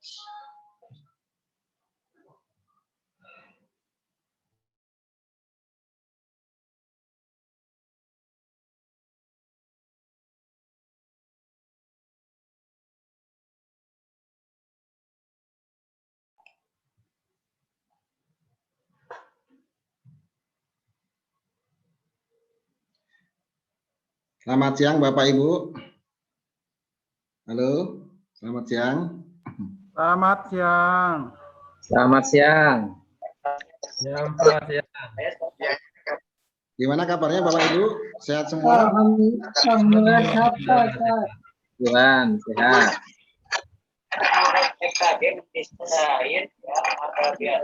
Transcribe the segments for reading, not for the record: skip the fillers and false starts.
Selamat siang Bapak Ibu. Halo, selamat siang. Selamat siang. Selamat siang. Selamat siang. Gimana kabarnya Bapak Ibu? Sehat semua? Alhamdulillah Tuhan sehat.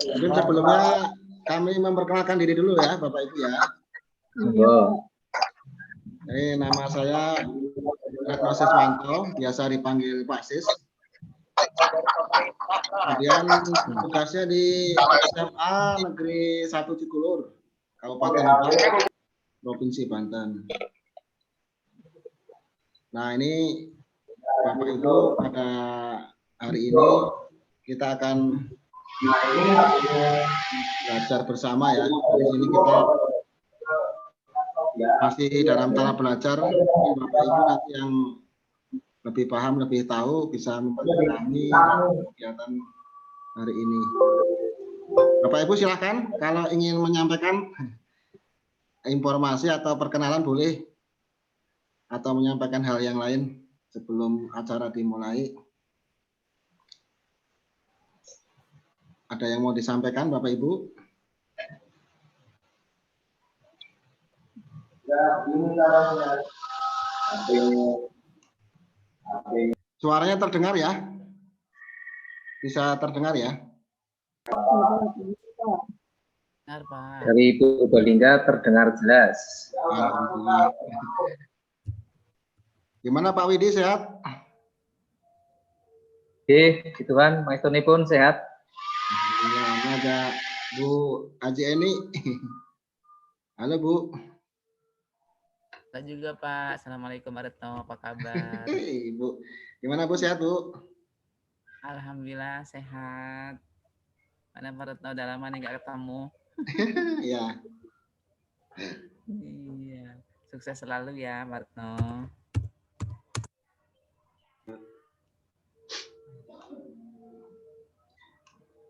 Mungkin sebelumnya kami memperkenalkan diri dulu ya Bapak Ibu ya. Nama saya Retno Siswanto, biasa dipanggil Pak Sis. Kemudian tugasnya di SMA Negeri 1 Cikulur, Kabupaten Lebak, Provinsi Banten. Nah ini Bapak Ibu, pada hari ini kita akan belajar bersama ya. Di sini kita masih dalam tahap belajar. Bapak Ibu nanti yang lebih paham, lebih tahu bisa membantu kami dalam kegiatan hari ini. Bapak Ibu silakan kalau ingin menyampaikan informasi atau perkenalan boleh, atau menyampaikan hal yang lain sebelum acara dimulai. Ada yang mau disampaikan Bapak Ibu? Suaranya terdengar ya? Bisa terdengar ya? Benar, Pak. Dari Ibu Belinda terdengar jelas. Alhamdulillah. Gimana Pak Widi, sehat? Oke, gitu kan, maestoni pun sehat. Alhamdulillah. Ini ada Bu Aji Eni. Halo Bu. Saya juga Pak. Assalamualaikum Retno, apa kabar? Ibu, gimana Bu, sehat Bu? Alhamdulillah sehat. Mana Pak Retno, udah lama nih nggak ketemu. Ya. Iya, sukses selalu ya Pak Retno.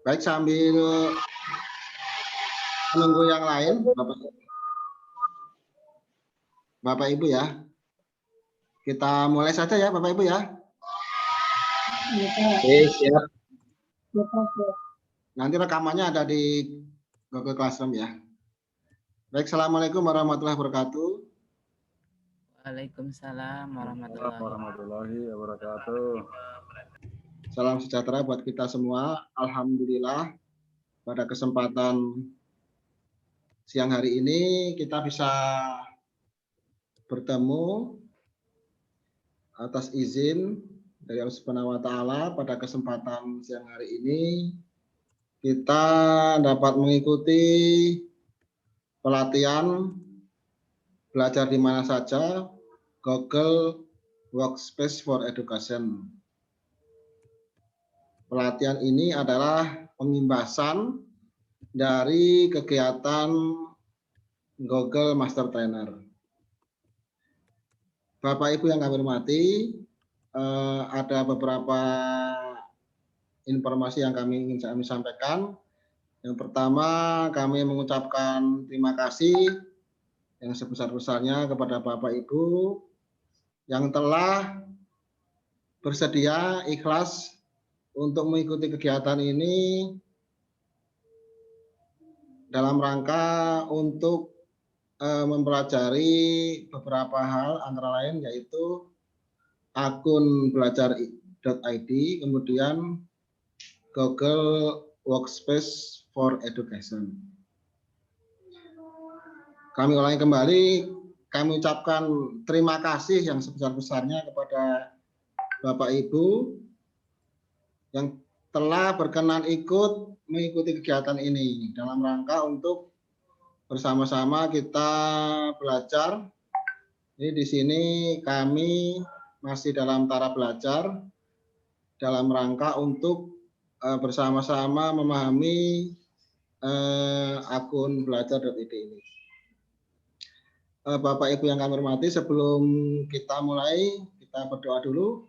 Baik, sambil menunggu yang lain, Bapak Ibu ya. Kita mulai saja ya Bapak Ibu ya. Oke, siap. Nanti rekamannya ada di Google Classroom ya. Baik, Assalamualaikum warahmatullahi wabarakatuh. Waalaikumsalam warahmatullahi wabarakatuh. Salam sejahtera buat kita semua. Alhamdulillah pada kesempatan siang hari ini kita bisa bertemu atas izin dari Allah Subhanahu wa Ta'ala. Pada kesempatan siang hari ini kita dapat mengikuti pelatihan belajar di mana saja, Google Workspace for Education. Pelatihan ini adalah pengimbasan dari kegiatan Google Master Trainer. Bapak Ibu yang kami hormati, ada beberapa informasi yang kami ingin sampaikan. Yang pertama, kami mengucapkan terima kasih yang sebesar-besarnya kepada Bapak Ibu yang telah bersedia ikhlas untuk mengikuti kegiatan ini dalam rangka untuk mempelajari beberapa hal, antara lain yaitu akun belajar.id, kemudian Google Workspace for Education. Kami ulangi kembali, kami ucapkan terima kasih yang sebesar-besarnya kepada Bapak Ibu yang telah berkenan ikut mengikuti kegiatan ini dalam rangka untuk bersama-sama kita belajar. Ini di sini kami masih dalam taraf belajar dalam rangka untuk bersama-sama memahami akun belajar.id ini. Bapak Ibu yang kami hormati, sebelum kita mulai, kita berdoa dulu.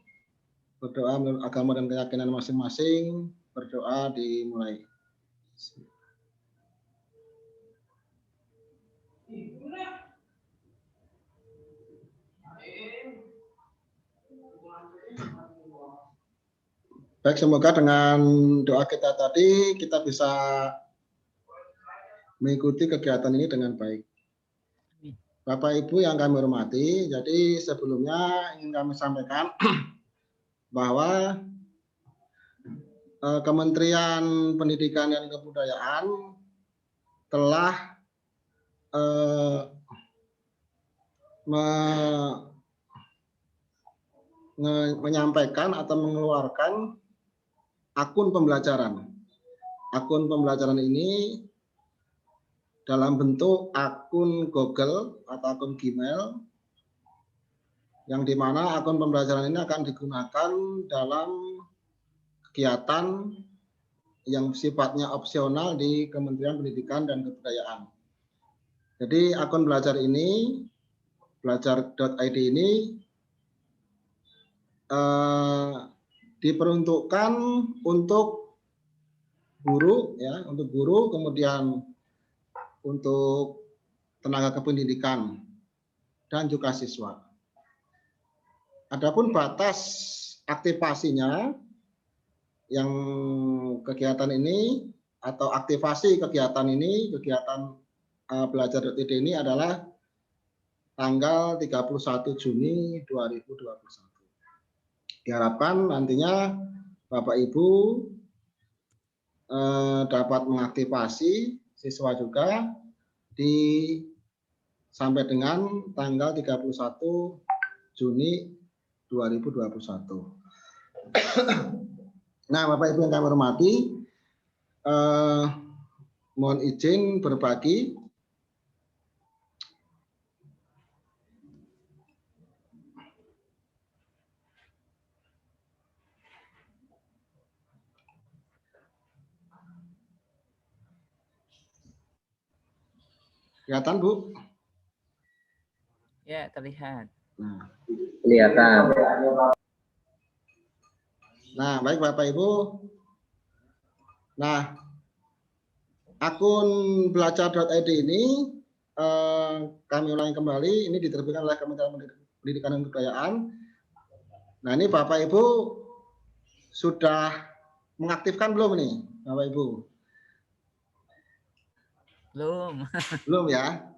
Berdoa menurut agama dan keyakinan masing-masing. Berdoa dimulai. Baik, semoga dengan doa kita tadi kita bisa mengikuti kegiatan ini dengan baik. Bapak Ibu yang kami hormati, jadi sebelumnya ingin kami sampaikan bahwa Kementerian Pendidikan dan Kebudayaan telah menyampaikan atau mengeluarkan akun pembelajaran. Akun pembelajaran ini dalam bentuk akun Google atau akun Gmail, yang dimana akun pembelajaran ini akan digunakan dalam kegiatan yang sifatnya opsional di Kementerian Pendidikan dan Kebudayaan. Jadi akun belajar ini, belajar.id ini diperuntukkan untuk guru, ya, untuk guru, kemudian untuk tenaga kependidikan dan juga siswa. Adapun batas aktivasinya, yang kegiatan ini atau aktivasi kegiatan ini, kegiatan belajar.id ini adalah tanggal 31 Juni 2021. Diharapkan nantinya Bapak Ibu dapat mengaktifasi siswa juga sampai dengan tanggal 31 Juni 2021. Nah, Bapak Ibu yang kami hormati, mohon izin berbagi. Kelihatan, Bu? Ya, terlihat. Nah, Kelihatan. Nah, baik Bapak Ibu. Nah, akun belajar.id ini kami ulangi kembali, ini diterbitkan oleh Kementerian Pendidikan dan Kebudayaan. Nah, ini Bapak Ibu sudah mengaktifkan belum nih, Bapak Ibu? Belum. Belum ya?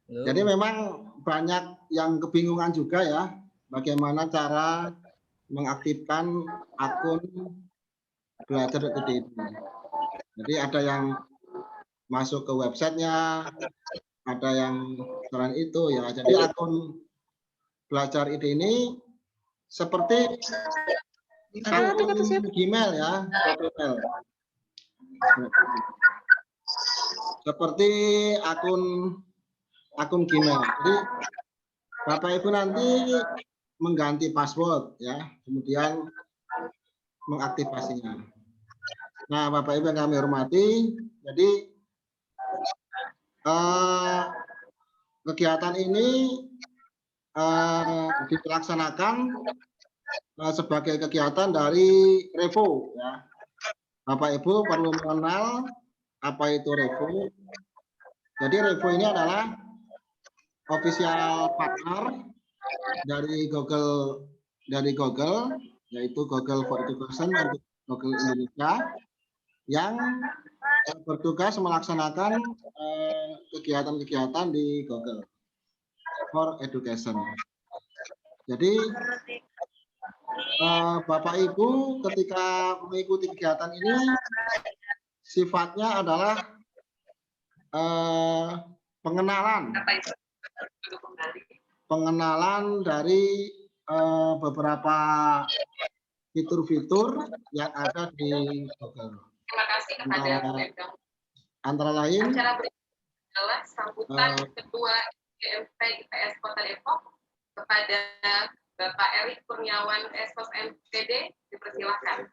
Belum. Jadi memang banyak yang kebingungan juga ya, bagaimana cara mengaktifkan akun belajar.id ini. Jadi ada yang masuk ke websitenya, ada yang selain itu ya. Jadi akun belajar ide ini seperti akun Gmail ya, Gmail. Seperti akun Gmail. Jadi Bapak Ibu nanti mengganti password ya, kemudian mengaktifasinya. Nah, Bapak Ibu yang kami hormati, jadi kegiatan ini dilaksanakan sebagai kegiatan dari Revo ya. Bapak Ibu perlu mengenal apa itu Revo. Jadi Revo ini adalah official partner dari Google, yaitu Google for Education untuk Google Indonesia, yang bertugas melaksanakan kegiatan-kegiatan di Google for Education. Jadi Bapak Ibu ketika mengikuti kegiatan ini sifatnya adalah pengenalan dari beberapa fitur-fitur yang ada di Google. Terima kasih kepada antara lain acara berikutnya adalah sambutan Ketua GMP IPS Kota Depok kepada Bapak Erik Kurniawan, Eskos MPD, dipersilakan.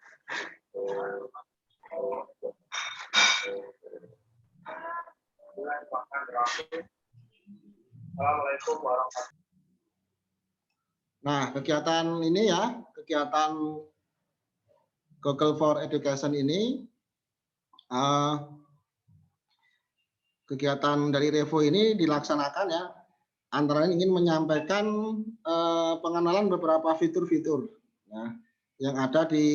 Nah, kegiatan ini ya, kegiatan Google for Education ini, kegiatan dari Revo ini dilaksanakan ya, antara lain ingin menyampaikan pengenalan beberapa fitur-fitur ya, yang ada di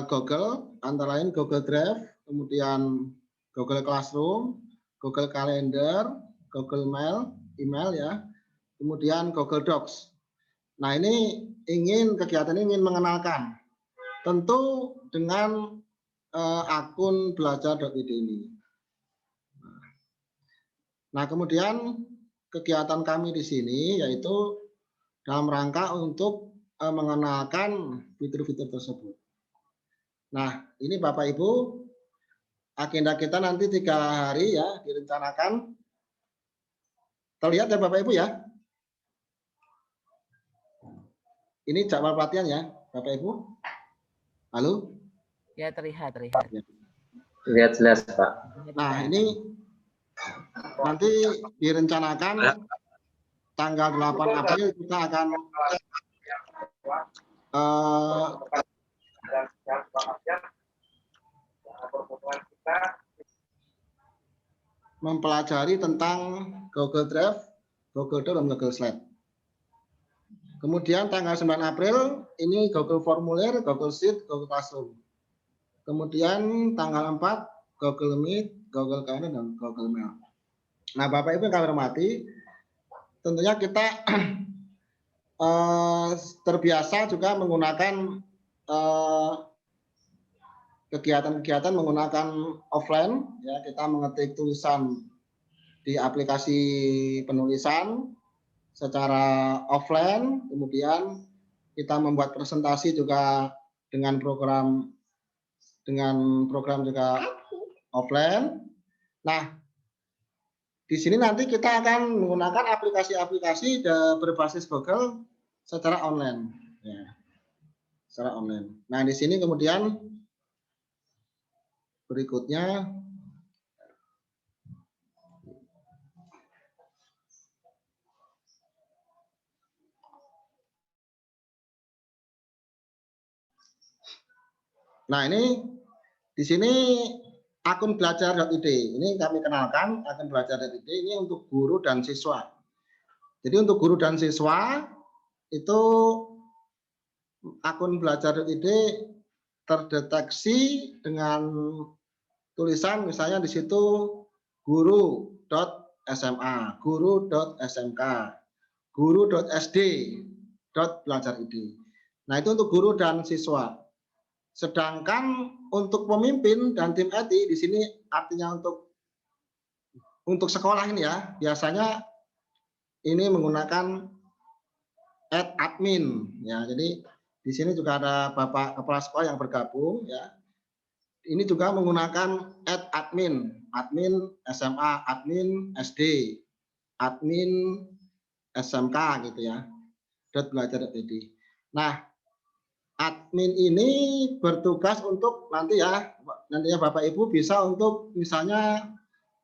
Google, antara lain Google Drive, kemudian Google Classroom, Google Calendar, Google Mail, email ya, kemudian Google Docs. Nah, ini kegiatan ini ingin mengenalkan, tentu dengan akun belajar.id ini. Nah, kemudian kegiatan kami di sini yaitu dalam rangka untuk mengenalkan fitur-fitur tersebut. Nah, ini Bapak Ibu, agenda kita nanti 3 hari ya, direncanakan. Terlihat ya Bapak Ibu ya? Ini jadwal pelatihan ya, Bapak Ibu. Halo? Ya, terlihat. Lihat jelas, Pak. Nah, ini nanti direncanakan tanggal 8 April kita akan mempelajari tentang Google Drive, Google Docs, dan Google Slide. Kemudian tanggal 9 April ini Google Formulir, Google Sheet, Google Classroom. Kemudian tanggal 4 Google Meet, Google Calendar, dan Google Mail. Nah, Bapak Ibu yang kami hormati, tentunya kita terbiasa juga menggunakan kegiatan-kegiatan menggunakan offline, ya, kita mengetik tulisan di aplikasi penulisan secara offline, kemudian kita membuat presentasi juga dengan program juga offline. Nah, di sini nanti kita akan menggunakan aplikasi-aplikasi berbasis Google secara online, ya, secara online. Nah, di sini kemudian berikutnya nah, ini di sini akun belajar.id. Ini kami kenalkan akun belajar.id ini untuk guru dan siswa. Jadi untuk guru dan siswa itu akun belajar.id terdeteksi dengan tulisan misalnya di situ guru.sma, guru.smk, guru.sd, .belajar.id. Nah, itu untuk guru dan siswa. Sedangkan untuk pemimpin dan tim IT di sini artinya untuk sekolah ini ya, biasanya ini menggunakan @admin ya. Jadi di sini juga ada Bapak Kepala Sekolah yang bergabung ya. Ini juga menggunakan @admin, admin SMA, admin SD, admin SMK gitu ya. .belajar.id. Nah, admin ini bertugas untuk nantinya Bapak Ibu bisa untuk misalnya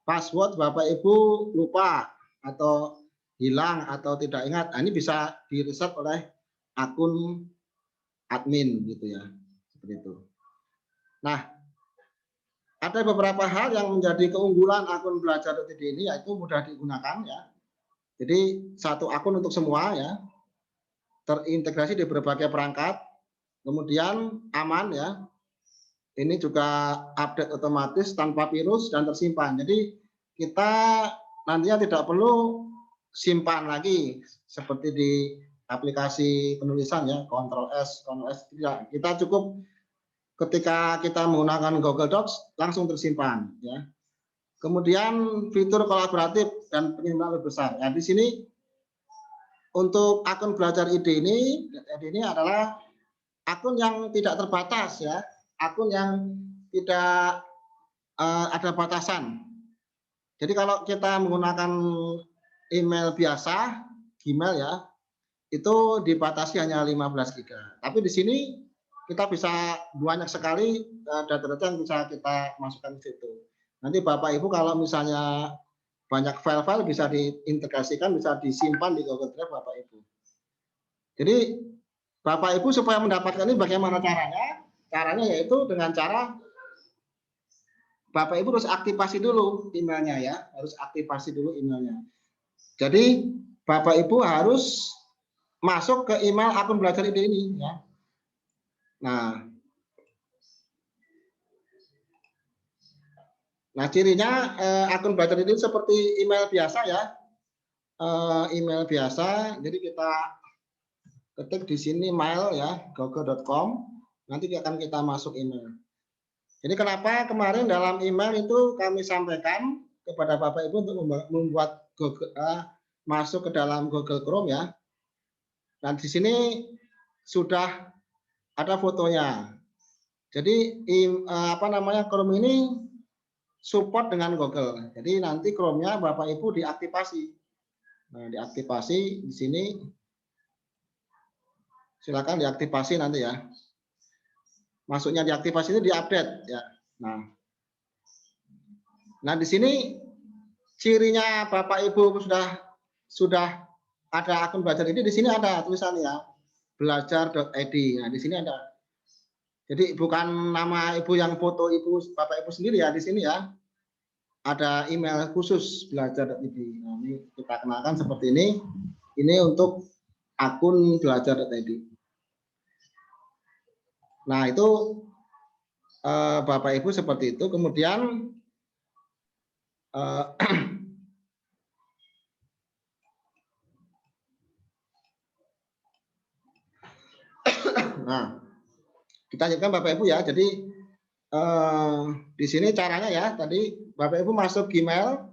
password Bapak Ibu lupa atau hilang atau tidak ingat, nah, ini bisa di-reset oleh akun admin gitu ya, seperti itu. Nah, ada beberapa hal yang menjadi keunggulan akun belajar.id ini, yaitu mudah digunakan ya. Jadi satu akun untuk semua ya, terintegrasi di berbagai perangkat. Kemudian aman ya, ini juga update otomatis tanpa virus dan tersimpan. Jadi kita nantinya tidak perlu simpan lagi seperti di aplikasi penulisan ya, Ctrl S tidak. Kita cukup ketika kita menggunakan Google Docs langsung tersimpan ya. Kemudian fitur kolaboratif dan penyimpanan lebih besar. Ya, di sini untuk akun belajar.id ini adalah akun yang tidak terbatas ya, akun yang tidak ada batasan. Jadi kalau kita menggunakan email biasa, Gmail ya, itu dibatasi hanya 15 GB. Tapi di sini kita bisa banyak sekali data-data yang bisa kita masukkan di situ. Nanti Bapak Ibu kalau misalnya banyak file-file bisa diintegrasikan, bisa disimpan di Google Drive Bapak Ibu. Jadi Bapak Ibu supaya mendapatkan ini bagaimana caranya? Caranya yaitu dengan cara Bapak Ibu harus aktifasi dulu emailnya ya, harus aktifasi dulu emailnya. Jadi Bapak Ibu harus masuk ke email akun belajar ini ya. Nah, cirinya akun belajar ini seperti email biasa ya, email biasa. Jadi kita ketik di sini mail ya, google.com. Nanti akan kita masuk email. Jadi kenapa kemarin dalam email itu kami sampaikan kepada Bapak Ibu untuk membuat Google, masuk ke dalam Google Chrome ya. Nah di sini sudah ada fotonya. Jadi Chrome ini support dengan Google. Jadi nanti Chrome-nya Bapak Ibu diaktifasi. Nah diaktifasi di sini. Silakan diaktifasi nanti ya. Masuknya diaktifasi itu diupdate ya. Nah di sini cirinya Bapak Ibu sudah ada akun belajar ini, di sini ada tulisannya ya, belajar.id. Nah di sini ada. Jadi bukan nama Ibu yang foto Bapak Ibu sendiri ya di sini ya. Ada email khusus belajar.id. Nah ini kita kenalkan seperti ini. Ini untuk akun belajar.id. Nah itu Bapak Ibu seperti itu. Kemudian nah kita lanjutkan Bapak Ibu ya. Jadi di sini caranya ya. Tadi Bapak Ibu masuk Gmail,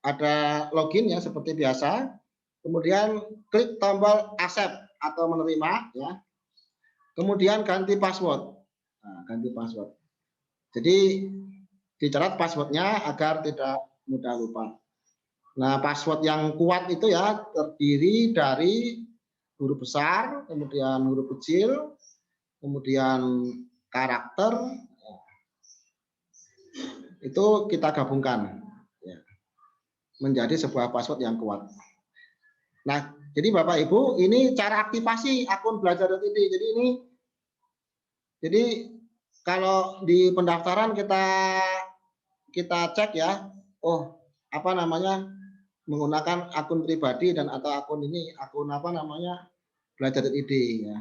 ada login ya seperti biasa. Kemudian klik tombol accept atau menerima ya. Kemudian ganti password. Nah, ganti password. Jadi dicatat passwordnya agar tidak mudah lupa. Nah, password yang kuat itu ya terdiri dari huruf besar, kemudian huruf kecil, kemudian karakter. Itu kita gabungkan ya, menjadi sebuah password yang kuat. Nah, jadi Bapak Ibu, ini cara aktivasi akun belajar.id. Jadi kalau di pendaftaran kita cek ya, menggunakan akun pribadi dan atau akun belajar.id ya.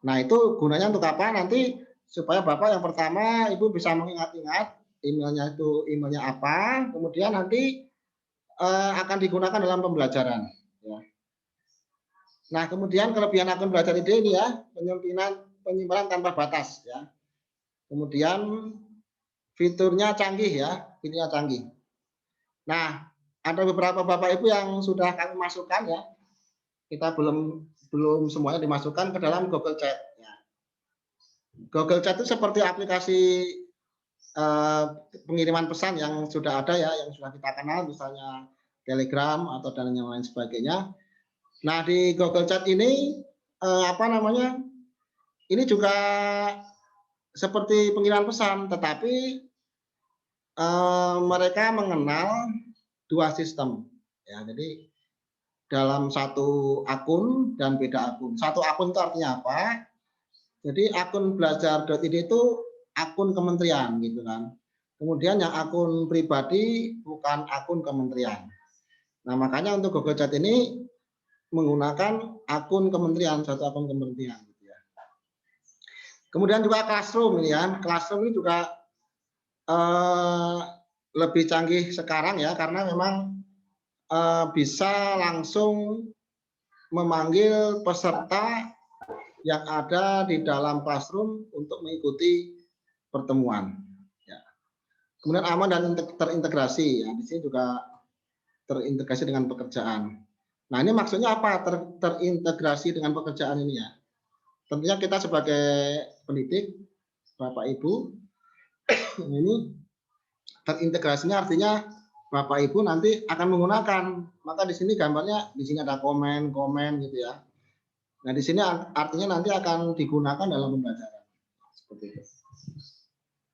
Nah, itu gunanya untuk apa? Nanti supaya Bapak yang pertama Ibu bisa mengingat-ingat emailnya apa, kemudian nanti akan digunakan dalam pembelajaran ya. Nah, kemudian kelebihan akun belajar.id ini ya, penyimpanan tanpa batas ya. Kemudian fiturnya canggih ya, fiturnya canggih. Nah, ada beberapa Bapak Ibu yang sudah kami masukkan ya. Kita belum semuanya dimasukkan ke dalam Google Chat ya. Google Chat itu seperti aplikasi pengiriman pesan yang sudah ada ya, yang sudah kita kenal, misalnya Telegram atau dan yang lain sebagainya. Nah di Google Chat ini ini juga seperti pengiriman pesan, tetapi mereka mengenal dua sistem ya. Jadi dalam satu akun dan beda akun. Satu akun itu artinya apa? Jadi akun belajar.id itu akun kementerian gitu kan. Kemudian yang akun pribadi bukan akun kementerian. Nah, makanya untuk Google Chat ini menggunakan akun kementerian, satu akun kementerian gitu ya. Kemudian juga Classroom ini ya. Classroom ini juga lebih canggih sekarang ya, karena memang bisa langsung memanggil peserta yang ada di dalam Classroom untuk mengikuti pertemuan. Ya. Kemudian aman dan terintegrasi. Ya. Di sini juga terintegrasi dengan pekerjaan. Nah ini maksudnya apa? Terintegrasi dengan pekerjaan ini ya. Tentunya kita sebagai pendidik, Bapak Ibu, ini terintegrasinya artinya Bapak Ibu nanti akan menggunakan. Maka di sini gambarnya, di sini ada komen gitu ya. Nah, di sini artinya nanti akan digunakan dalam pembelajaran. Seperti itu.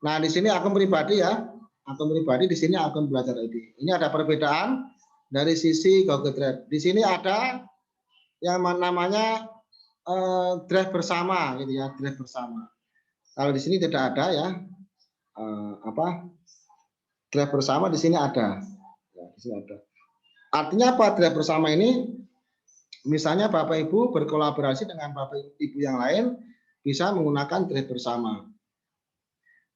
Nah, di sini akun pribadi ya. Akun pribadi di sini akun belajar ID. Ini ada perbedaan dari sisi Google Drive. Di sini ada yang namanya drive bersama gitu ya, drive bersama. Kalau di sini tidak ada ya. Drive bersama di sini ada. Ya, di sini ada. Artinya apa drive bersama ini? Misalnya Bapak Ibu berkolaborasi dengan Bapak Ibu yang lain bisa menggunakan drive bersama.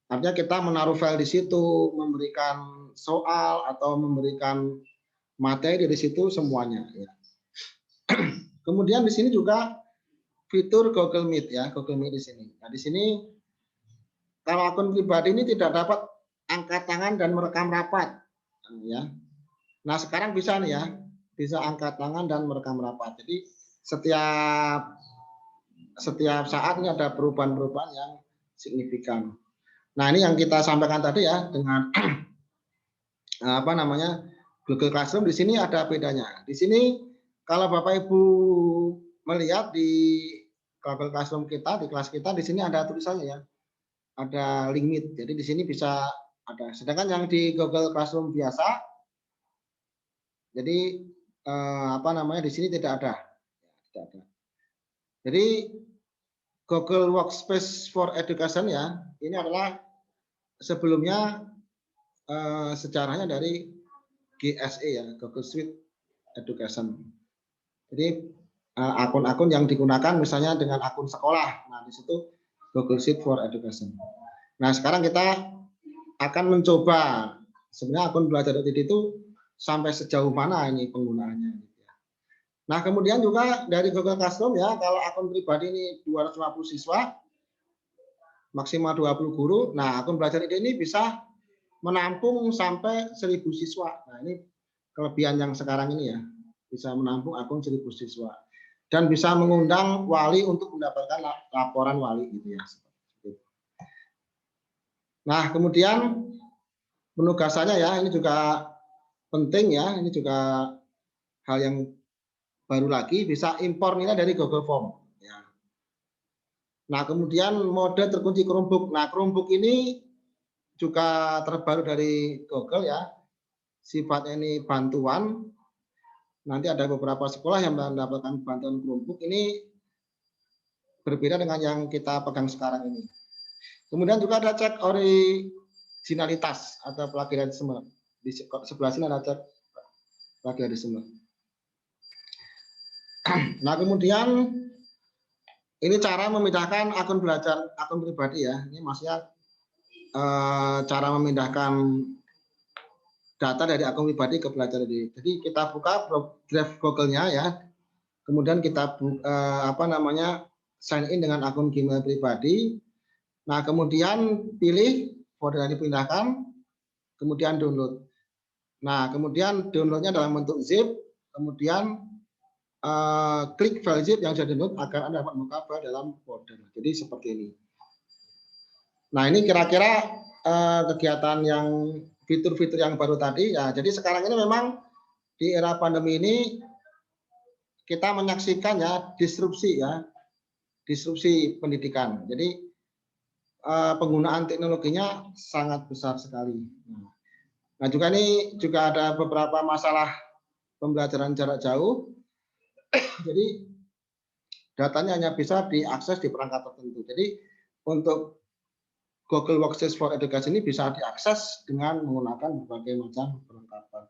Artinya kita menaruh file di situ, memberikan soal atau memberikan materi di situ semuanya. Ya. Kemudian di sini juga fitur Google Meet ya, Google Meet di sini. Nah di sini kalau akun pribadi ini tidak dapat angkat tangan dan merekam rapat, ya. Nah sekarang bisa nih ya, bisa angkat tangan dan merekam rapat. Jadi setiap saat ini ada perubahan-perubahan yang signifikan. Nah ini yang kita sampaikan tadi ya dengan Google Classroom. Di sini ada bedanya. Di sini kalau Bapak Ibu melihat di Google Classroom kita, di kelas kita, di sini ada tulisannya ya, ada link Meet. Jadi di sini bisa ada. Sedangkan yang di Google Classroom biasa, jadi di sini tidak ada. Tidak ada. Jadi Google Workspace for Education ya, ini adalah sebelumnya sejarahnya dari GSE ya, Google Suite Education. Jadi akun-akun yang digunakan misalnya dengan akun sekolah, nah di situ Google Suite for Education. Nah sekarang kita akan mencoba sebenarnya akun belajar itu sampai sejauh mana ini penggunaannya. Nah kemudian juga dari Google Classroom ya, kalau akun pribadi ini 250 siswa, maksimal 20 guru. Nah akun belajar ini bisa menampung sampai 1000 siswa. Nah ini kelebihan yang sekarang ini ya, bisa menampung akun 1000 siswa dan bisa mengundang wali untuk mendapatkan laporan wali gitu ya. Nah kemudian penugasannya ya, ini juga penting ya, ini juga hal yang baru lagi, bisa impor nilai dari Google Form ya. Nah kemudian mode terkunci Chromebook. Nah Chromebook ini juga terbaru dari Google ya, sifatnya ini bantuan. Nanti ada beberapa sekolah yang mendapatkan bantuan Chromebook. Ini berbeda dengan yang kita pegang sekarang ini. Kemudian juga ada cek originalitas atau plagiarisme. Di sebelah sini ada cek plagiarisme. Nah kemudian ini cara memindahkan akun belajar, akun pribadi ya. Ini maksudnya cara memindahkan data dari akun pribadi ke belajar ini. Jadi kita buka drive Google-nya ya. Kemudian kita sign in dengan akun Gmail pribadi. Nah kemudian pilih folder yang dipindahkan, kemudian download. Nah kemudian downloadnya dalam bentuk zip, kemudian klik file zip yang sudah download agar Anda dapat membuka file dalam folder. Jadi seperti ini. Nah ini kira-kira kegiatan yang fitur-fitur yang baru tadi ya. Jadi sekarang ini memang di era pandemi ini kita menyaksikan ya disrupsi pendidikan. Jadi penggunaan teknologinya sangat besar sekali. Nah juga ini juga ada beberapa masalah pembelajaran jarak jauh. Jadi datanya hanya bisa diakses di perangkat tertentu. Jadi untuk Google Workspace for Education ini bisa diakses dengan menggunakan berbagai macam perlengkapan.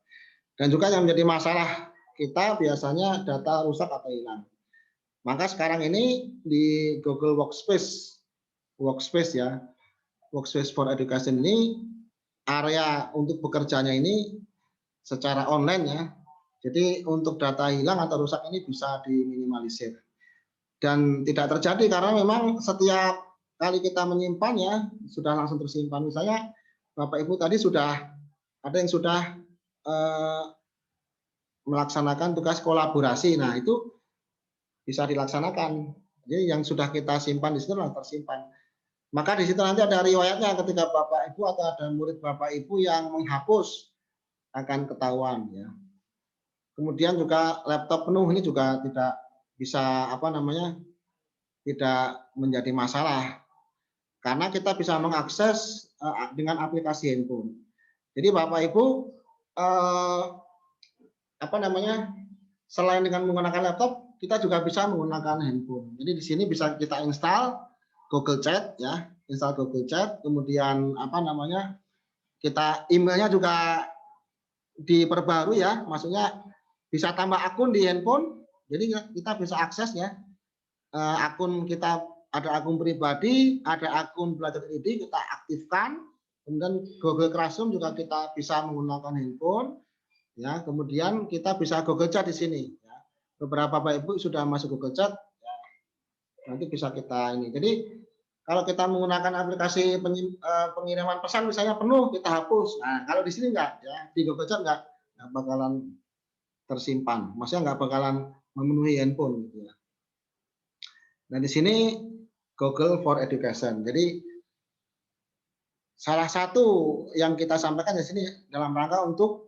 Dan juga yang menjadi masalah kita biasanya data rusak atau hilang. Maka sekarang ini di Google Workspace ya, Workspace for Education ini area untuk bekerjanya ini secara online ya. Jadi untuk data hilang atau rusak ini bisa diminimalisir. Dan tidak terjadi karena memang setiap kali kita menyimpannya sudah langsung tersimpan. Misalnya Bapak Ibu tadi sudah ada yang sudah melaksanakan tugas kolaborasi. Nah itu bisa dilaksanakan. Jadi yang sudah kita simpan di situ langsung tersimpan. Maka di situ nanti ada riwayatnya ketika Bapak Ibu atau ada murid Bapak Ibu yang menghapus akan ketahuan ya. Kemudian juga laptop penuh ini juga tidak bisa apa namanya tidak menjadi masalah karena kita bisa mengakses dengan aplikasi handphone. Jadi Bapak Ibu apa namanya selain dengan menggunakan laptop kita juga bisa menggunakan handphone. Jadi di sini bisa kita install Google Chat ya, install Google Chat, kemudian apa namanya kita emailnya juga diperbarui ya, maksudnya bisa tambah akun di handphone, jadi kita bisa akses ya akun kita, ada akun pribadi, ada akun belajar ID kita aktifkan, kemudian Google Classroom juga kita bisa menggunakan handphone ya, kemudian kita bisa Google Chat di sini ya. Beberapa Bapak Ibu sudah masuk Google Chat ya, nanti bisa kita ini. Jadi kalau kita menggunakan aplikasi pengiriman pesan misalnya penuh, kita hapus. Nah, kalau di sini enggak ya, di Google Chat enggak bakalan tersimpan. Maksudnya enggak bakalan memenuhi handphone gitu ya. Nah, di sini Google for Education. Jadi salah satu yang kita sampaikan di sini dalam rangka untuk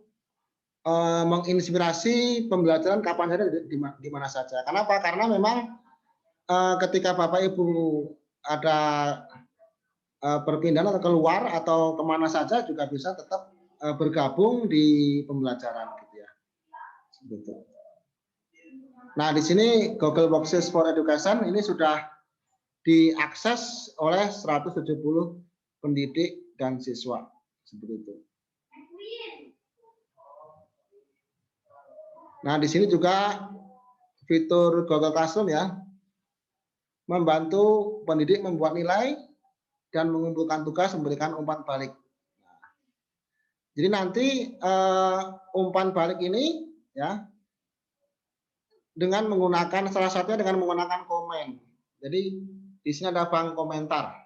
menginspirasi pembelajaran kapan saja di mana saja. Kenapa? Karena memang ketika Bapak Ibu ada perpindahan atau keluar atau kemana saja juga bisa tetap bergabung di pembelajaran gitu ya. Gitu. Nah di sini Google Workspace for Education ini sudah diakses oleh 170 pendidik dan siswa seperti itu. Nah di sini juga fitur Google Classroom ya, membantu pendidik membuat nilai dan mengumpulkan tugas, memberikan umpan balik. Jadi nanti umpan balik ini ya dengan menggunakan salah satunya dengan menggunakan komen. Jadi di sini ada bank komentar.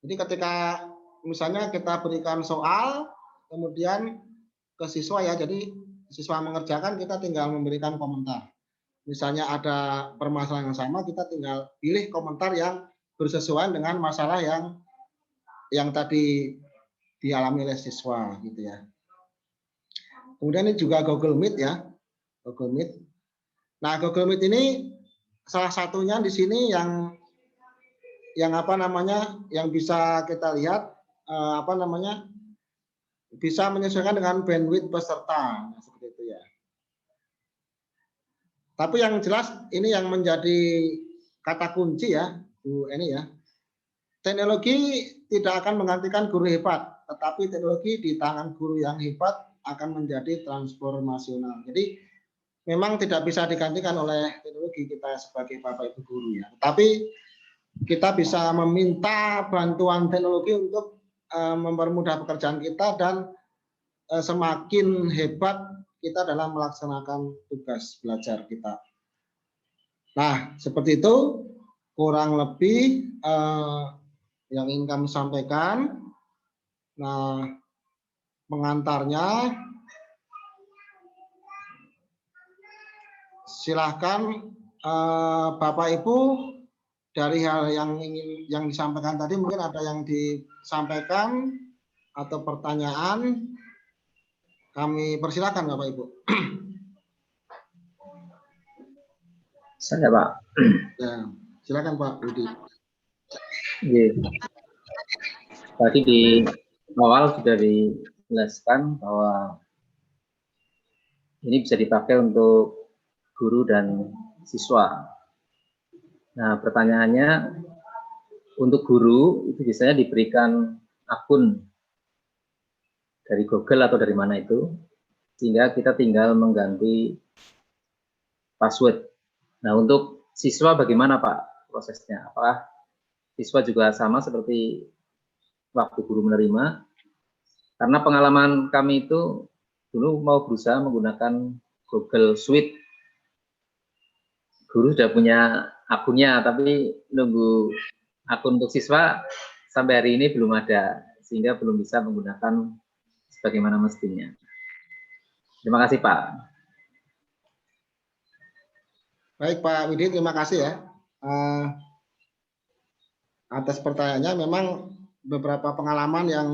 Jadi ketika misalnya kita berikan soal, kemudian ke siswa ya, jadi siswa mengerjakan, kita tinggal memberikan komentar. Misalnya ada permasalahan yang sama, kita tinggal pilih komentar yang bersesuaian dengan masalah yang tadi dialami oleh siswa gitu ya. Kemudian ini juga Google Meet ya, Google Meet. Nah Google Meet ini salah satunya di sini yang apa namanya, yang bisa kita lihat apa namanya, bisa menyesuaikan dengan bandwidth peserta, nah, seperti itu ya. Tapi yang jelas ini yang menjadi kata kunci ya, Bu Eni ya. Teknologi tidak akan menggantikan guru hebat, tetapi teknologi di tangan guru yang hebat akan menjadi transformasional. Jadi memang tidak bisa digantikan oleh teknologi kita sebagai Bapak Ibu guru ya. Tapi kita bisa meminta bantuan teknologi untuk mempermudah pekerjaan kita dan semakin hebat kita dalam melaksanakan tugas belajar kita. Nah, seperti itu kurang lebih yang ingin kami sampaikan. Nah, pengantarnya silahkan Bapak Ibu dari hal yang disampaikan tadi mungkin ada yang disampaikan atau pertanyaan, kami persilakan Bapak Ibu. Saya Pak. Ya, silakan Pak Budi. Tadi di awal sudah dijelaskan bahwa ini bisa dipakai untuk guru dan siswa. Nah, pertanyaannya untuk guru itu biasanya diberikan akun dari Google atau dari mana itu, sehingga kita tinggal mengganti password. Nah, untuk siswa bagaimana Pak prosesnya? Apakah siswa juga sama seperti waktu guru menerima? Karena pengalaman kami itu dulu mau berusaha menggunakan Google Suite. Guru sudah punya akunnya, tapi nunggu akun untuk siswa sampai hari ini belum ada, sehingga belum bisa menggunakan sebagaimana mestinya. Terima kasih Pak. Baik Pak Widi, terima kasih ya atas pertanyaannya. Memang beberapa pengalaman yang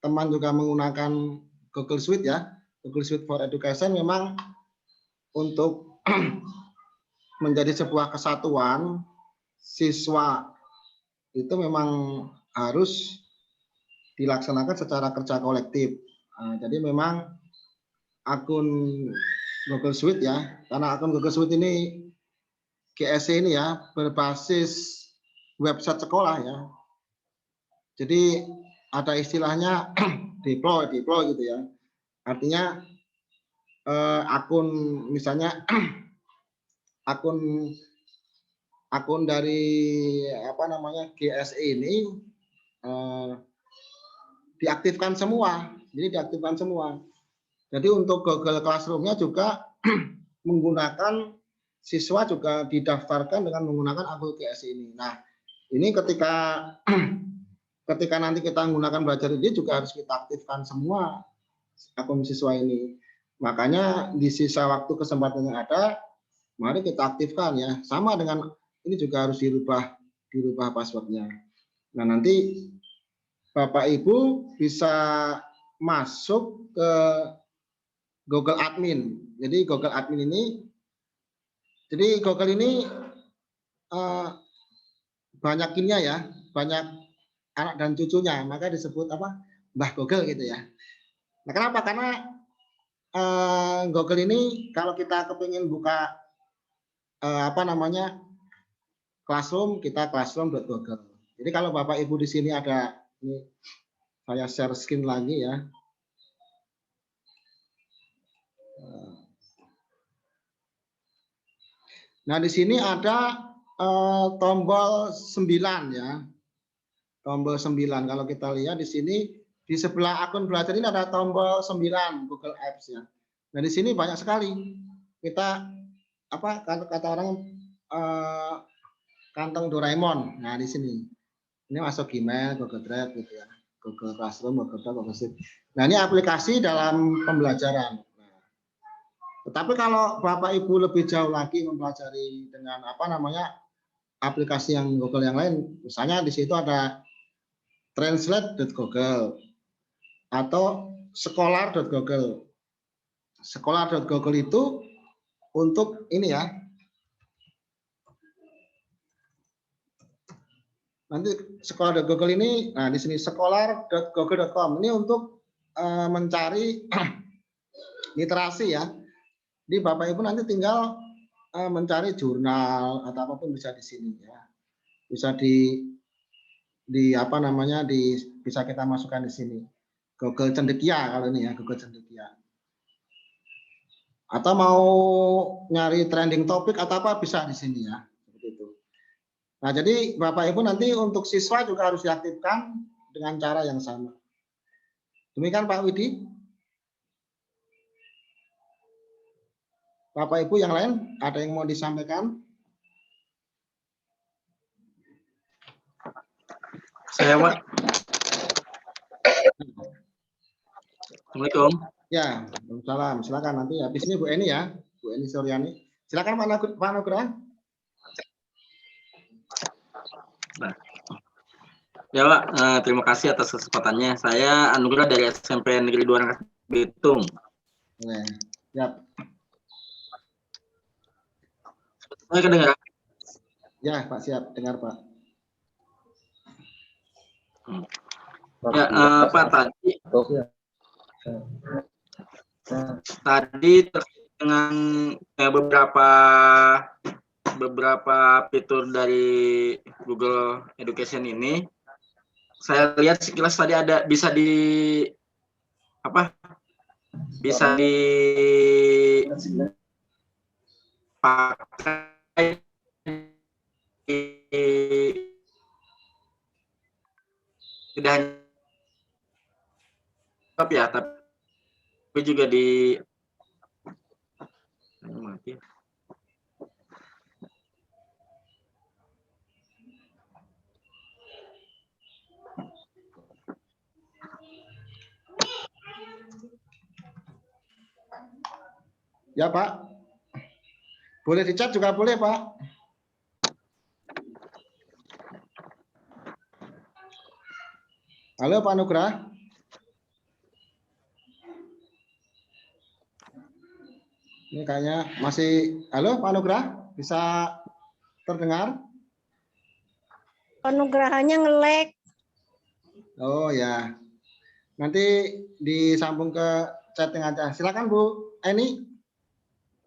teman juga menggunakan Google Suite ya, Google Suite for Education, memang untuk menjadi sebuah kesatuan, siswa itu memang harus dilaksanakan secara kerja kolektif. Jadi memang akun Google Suite ya, karena akun Google Suite ini GSC ini ya berbasis website sekolah ya. Jadi ada istilahnya deploy gitu ya. Artinya akun misalnya akun dari apa namanya GSE ini diaktifkan semua. Jadi diaktifkan semua. Jadi untuk Google Classroom-nya juga menggunakan siswa juga didaftarkan dengan menggunakan akun GSE ini. Nah, ini ketika nanti kita menggunakan belajar ini juga harus kita aktifkan semua akun siswa ini. Makanya di sisa waktu kesempatan yang ada, mari kita aktifkan ya. Sama dengan ini juga harus dirubah passwordnya. Nah, nanti Bapak Ibu bisa masuk ke Google Admin. Jadi Google Admin ini, banyakinnya ya, banyak anak dan cucunya, maka disebut apa? Mbah Google gitu ya. Nah, kenapa? Karena Google ini kalau kita kepingin buka Classroom, kita classroom.google. Jadi kalau Bapak Ibu di sini ada, ini saya share screen lagi ya. Nah, di sini ada tombol 9 ya. Tombol 9. Kalau kita lihat di sini di sebelah akun belajar ini ada tombol 9 Google Apps ya. Nah, di sini banyak sekali. Kita apa kata orang kantong Doraemon. Nah, di sini. Ini masuk Gmail, Google Drive gitu ya. Google Classroom, Google Drive, Google Sheet. Nah, ini aplikasi dalam pembelajaran. Nah, tetapi kalau Bapak Ibu lebih jauh lagi mempelajari dengan aplikasi yang Google yang lain, misalnya di situ ada translate.google atau scholar.google. Scholar.google itu untuk ini ya. Nanti scholar.google ini, nah di sini scholar.google.com ini untuk mencari literasi ya. Di Bapak Ibu nanti tinggal mencari jurnal atau apapun bisa di sini ya. Bisa bisa kita masukkan di sini. Google Cendekia kalau ini ya, Google Cendekia. Atau mau nyari trending topik atau apa bisa di sini ya. Seperti itu. Nah, jadi Bapak Ibu nanti untuk siswa juga harus diaktifkan dengan cara yang sama. Demikian Pak Widi. Bapak Ibu yang lain ada yang mau disampaikan? Saya, Pak. Assalamualaikum. Ya, salam. Silakan nanti habis ini Bu Eni ya, Bu Eni Suryani. Silakan Pak Nugraha. Nah. Ya Pak, terima kasih atas kesempatannya. Saya Anugrah dari SMP Negeri 2 Rangkas Bitung. Siap. Saya kedengaran? Ya Pak, siap. Dengar Pak. Ya Pak, tadi terkait dengan beberapa fitur dari Google Education ini, saya lihat sekilas tadi ada bisa dipakai tidak hanya tapi juga di Ya Pak. Boleh di chat juga boleh Pak. Halo Pak Nugraha. Ini kayaknya masih, halo Pak Nugraha. bisa terdengar? Penugrahannya nge-lag. Oh ya. Nanti disambung ke chatting aja. Silakan Bu Eni.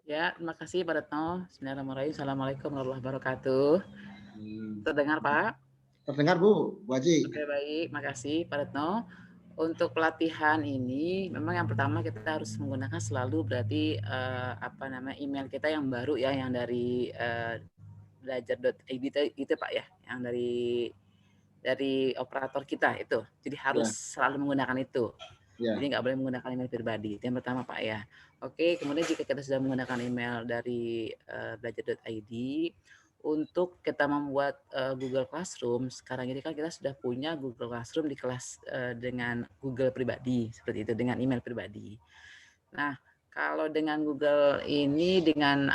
Ya, terima kasih Pak Retno. Bismillahirrahmanirrahim. Assalamualaikum warahmatullahi wabarakatuh. Terdengar Pak? Terdengar Bu Haji. Oke, baik. Makasih Pak Retno. Untuk pelatihan ini, memang yang pertama kita harus menggunakan selalu berarti email kita yang baru ya, yang dari belajar.id itu Pak ya, yang dari operator kita itu. Jadi harus selalu menggunakan itu. Jadi nggak boleh menggunakan email pribadi. Itu yang pertama Pak ya. Oke, kemudian jika kita sudah menggunakan email dari belajar.id, untuk kita membuat Google Classroom, sekarang ini kan kita sudah punya Google Classroom di kelas dengan Google pribadi, seperti itu, dengan email pribadi. Nah, kalau dengan Google ini, dengan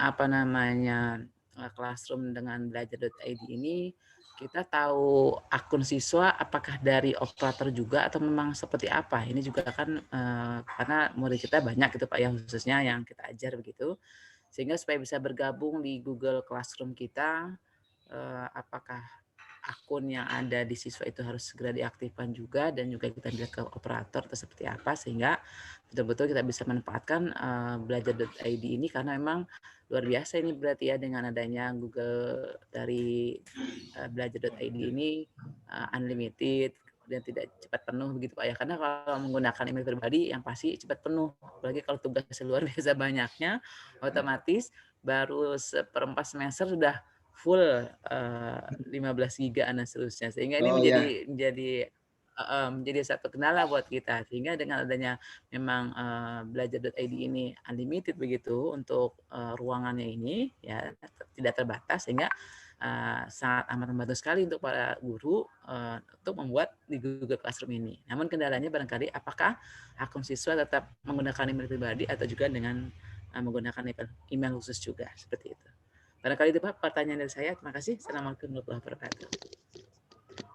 Classroom dengan belajar.id ini, kita tahu akun siswa apakah dari operator juga atau memang seperti apa. Ini juga kan karena murid kita banyak gitu Pak ya, khususnya yang kita ajar begitu. Sehingga supaya bisa bergabung di Google Classroom kita, apakah akun yang ada di siswa itu harus segera diaktifkan juga, dan juga kita lihat ke operator atau seperti apa, sehingga betul-betul kita bisa manfaatkan belajar.id ini, karena memang luar biasa ini berarti ya, dengan adanya Google dari belajar.id ini unlimited, dan tidak cepat penuh begitu Pak ya. Karena kalau menggunakan email pribadi yang pasti cepat penuh, apalagi kalau tugasnya luar biasa banyaknya, otomatis baru 1/4 semester sudah full 15 giga dan seterusnya, sehingga ini menjadi satu kendala buat kita. Sehingga dengan adanya memang belajar.id ini unlimited begitu untuk ruangannya ini ya, tidak terbatas, sehingga sangat amat membantu sekali untuk para guru untuk membuat di Google Classroom ini. Namun kendalanya barangkali apakah akun siswa tetap menggunakan email pribadi atau juga dengan menggunakan email khusus juga, seperti itu. Barangkali itu Pak pertanyaan dari saya. Terima kasih. Assalamualaikum warahmatullahi wabarakatuh.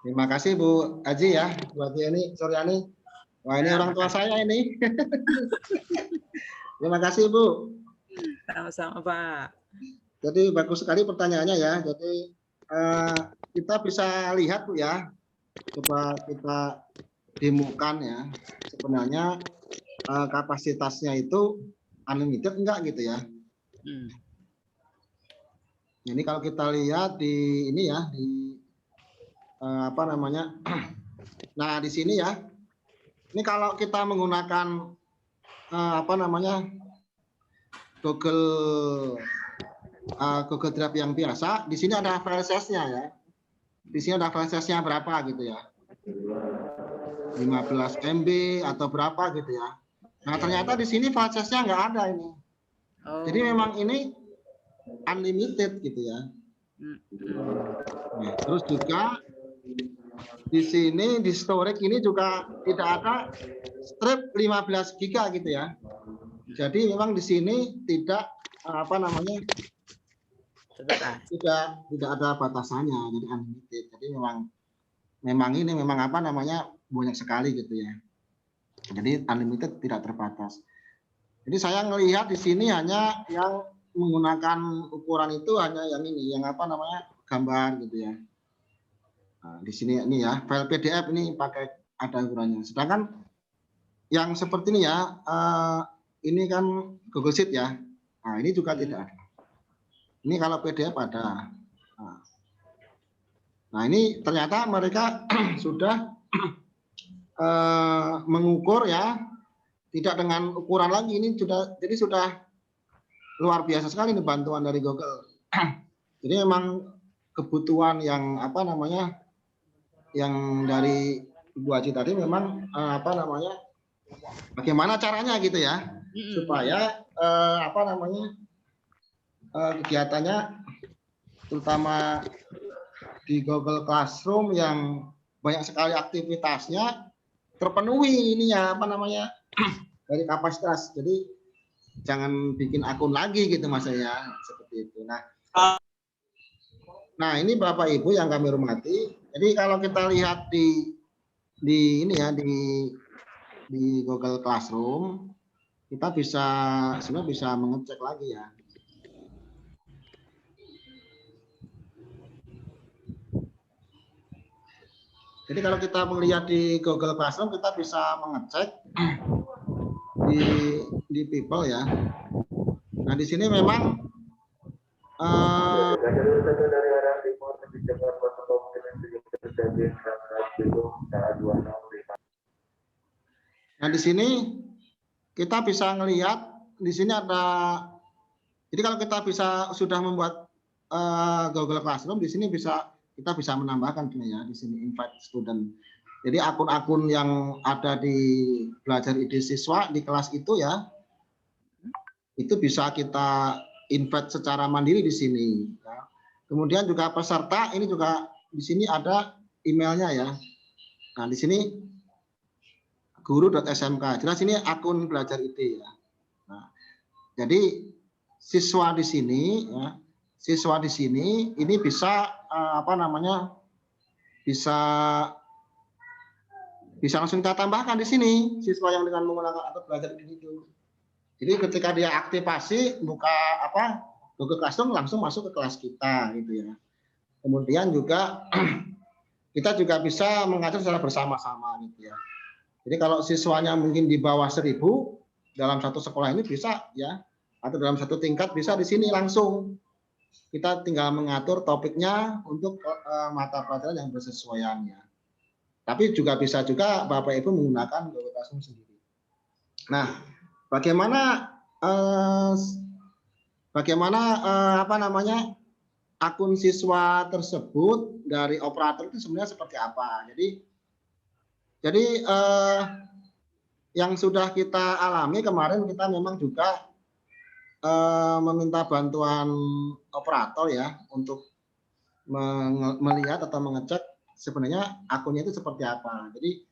Terima kasih Bu Haji ya, Bu Haji ini Suryani. Wah, ini orang tua saya ini. Terima kasih Bu. Sama-sama Pak. Jadi bagus sekali pertanyaannya ya. Jadi kita bisa lihat Bu ya, coba kita demokan ya. Sebenarnya kapasitasnya itu unlimited enggak gitu ya. Ini kalau kita lihat di ini ya, di nah di sini ya, ini kalau kita menggunakan Google Drive yang biasa, di sini ada file size-nya ya. Di sini ada file size-nya berapa gitu ya. 15 MB atau berapa gitu ya. Nah, ternyata di sini file size-nya nggak ada ini. Jadi memang ini unlimited gitu ya. Nah, terus juga di sini di storage ini juga tidak ada strip 15 giga gitu ya. Jadi memang di sini tidak tidak ada batasannya, jadi unlimited. Jadi memang ini banyak sekali gitu ya. Jadi unlimited, tidak terbatas. Jadi saya melihat di sini hanya yang menggunakan ukuran itu hanya yang ini, yang gambar gitu ya. Nah, di sini ini ya, file PDF ini pakai ada ukurannya. Sedangkan yang seperti ini ya, ini kan Google Sheet ya. Nah, ini juga tidak ada. Ini kalau PDF ada. Nah, ini ternyata mereka sudah mengukur ya, tidak dengan ukuran lagi, ini sudah luar biasa sekali ini bantuan dari Google. Jadi memang kebutuhan yang yang dari Ibu Haji tadi memang bagaimana caranya gitu ya, supaya kegiatannya terutama di Google Classroom yang banyak sekali aktivitasnya terpenuhi ininya dari kapasitas. Jadi jangan bikin akun lagi gitu Mas ya, seperti itu. Nah ini Bapak Ibu yang kami hormati. Jadi kalau kita lihat di Google Classroom, kita sebenarnya bisa mengecek lagi ya. Jadi kalau kita melihat di Google Classroom, kita bisa mengecek di People ya. Nah di sini memang nah di sini kita bisa melihat di sini ada. Jadi kalau kita sudah membuat Google Classroom, di sini kita bisa menambahkan ya di sini invite student. Jadi akun-akun yang ada di Belajar ID Siswa di kelas itu ya, itu bisa kita invite secara mandiri di sini. Ya. Kemudian juga peserta ini juga di sini ada emailnya ya. Nah di sini guru.smk. Jelas ini akun Belajar ID ya. Nah, jadi siswa di sini ya, siswa di sini ini bisa bisa langsung kita tambahkan di sini siswa yang dengan menggunakan akun Belajar ID itu. Jadi ketika dia aktivasi buka Google Classroom langsung masuk ke kelas kita gitu ya. Kemudian juga kita juga bisa mengajar secara bersama-sama gitu ya. Jadi kalau siswanya mungkin di bawah 1000 dalam satu sekolah ini bisa ya, atau dalam satu tingkat bisa di sini langsung. Kita tinggal mengatur topiknya untuk mata pelajaran yang bersesuaiannya. Tapi juga bisa juga Bapak Ibu menggunakan Google Classroom sendiri. Nah, bagaimana akun siswa tersebut dari operator itu sebenarnya seperti apa? Jadi yang sudah kita alami kemarin, kita memang juga meminta bantuan operator ya untuk melihat atau mengecek sebenarnya akunnya itu seperti apa. Jadi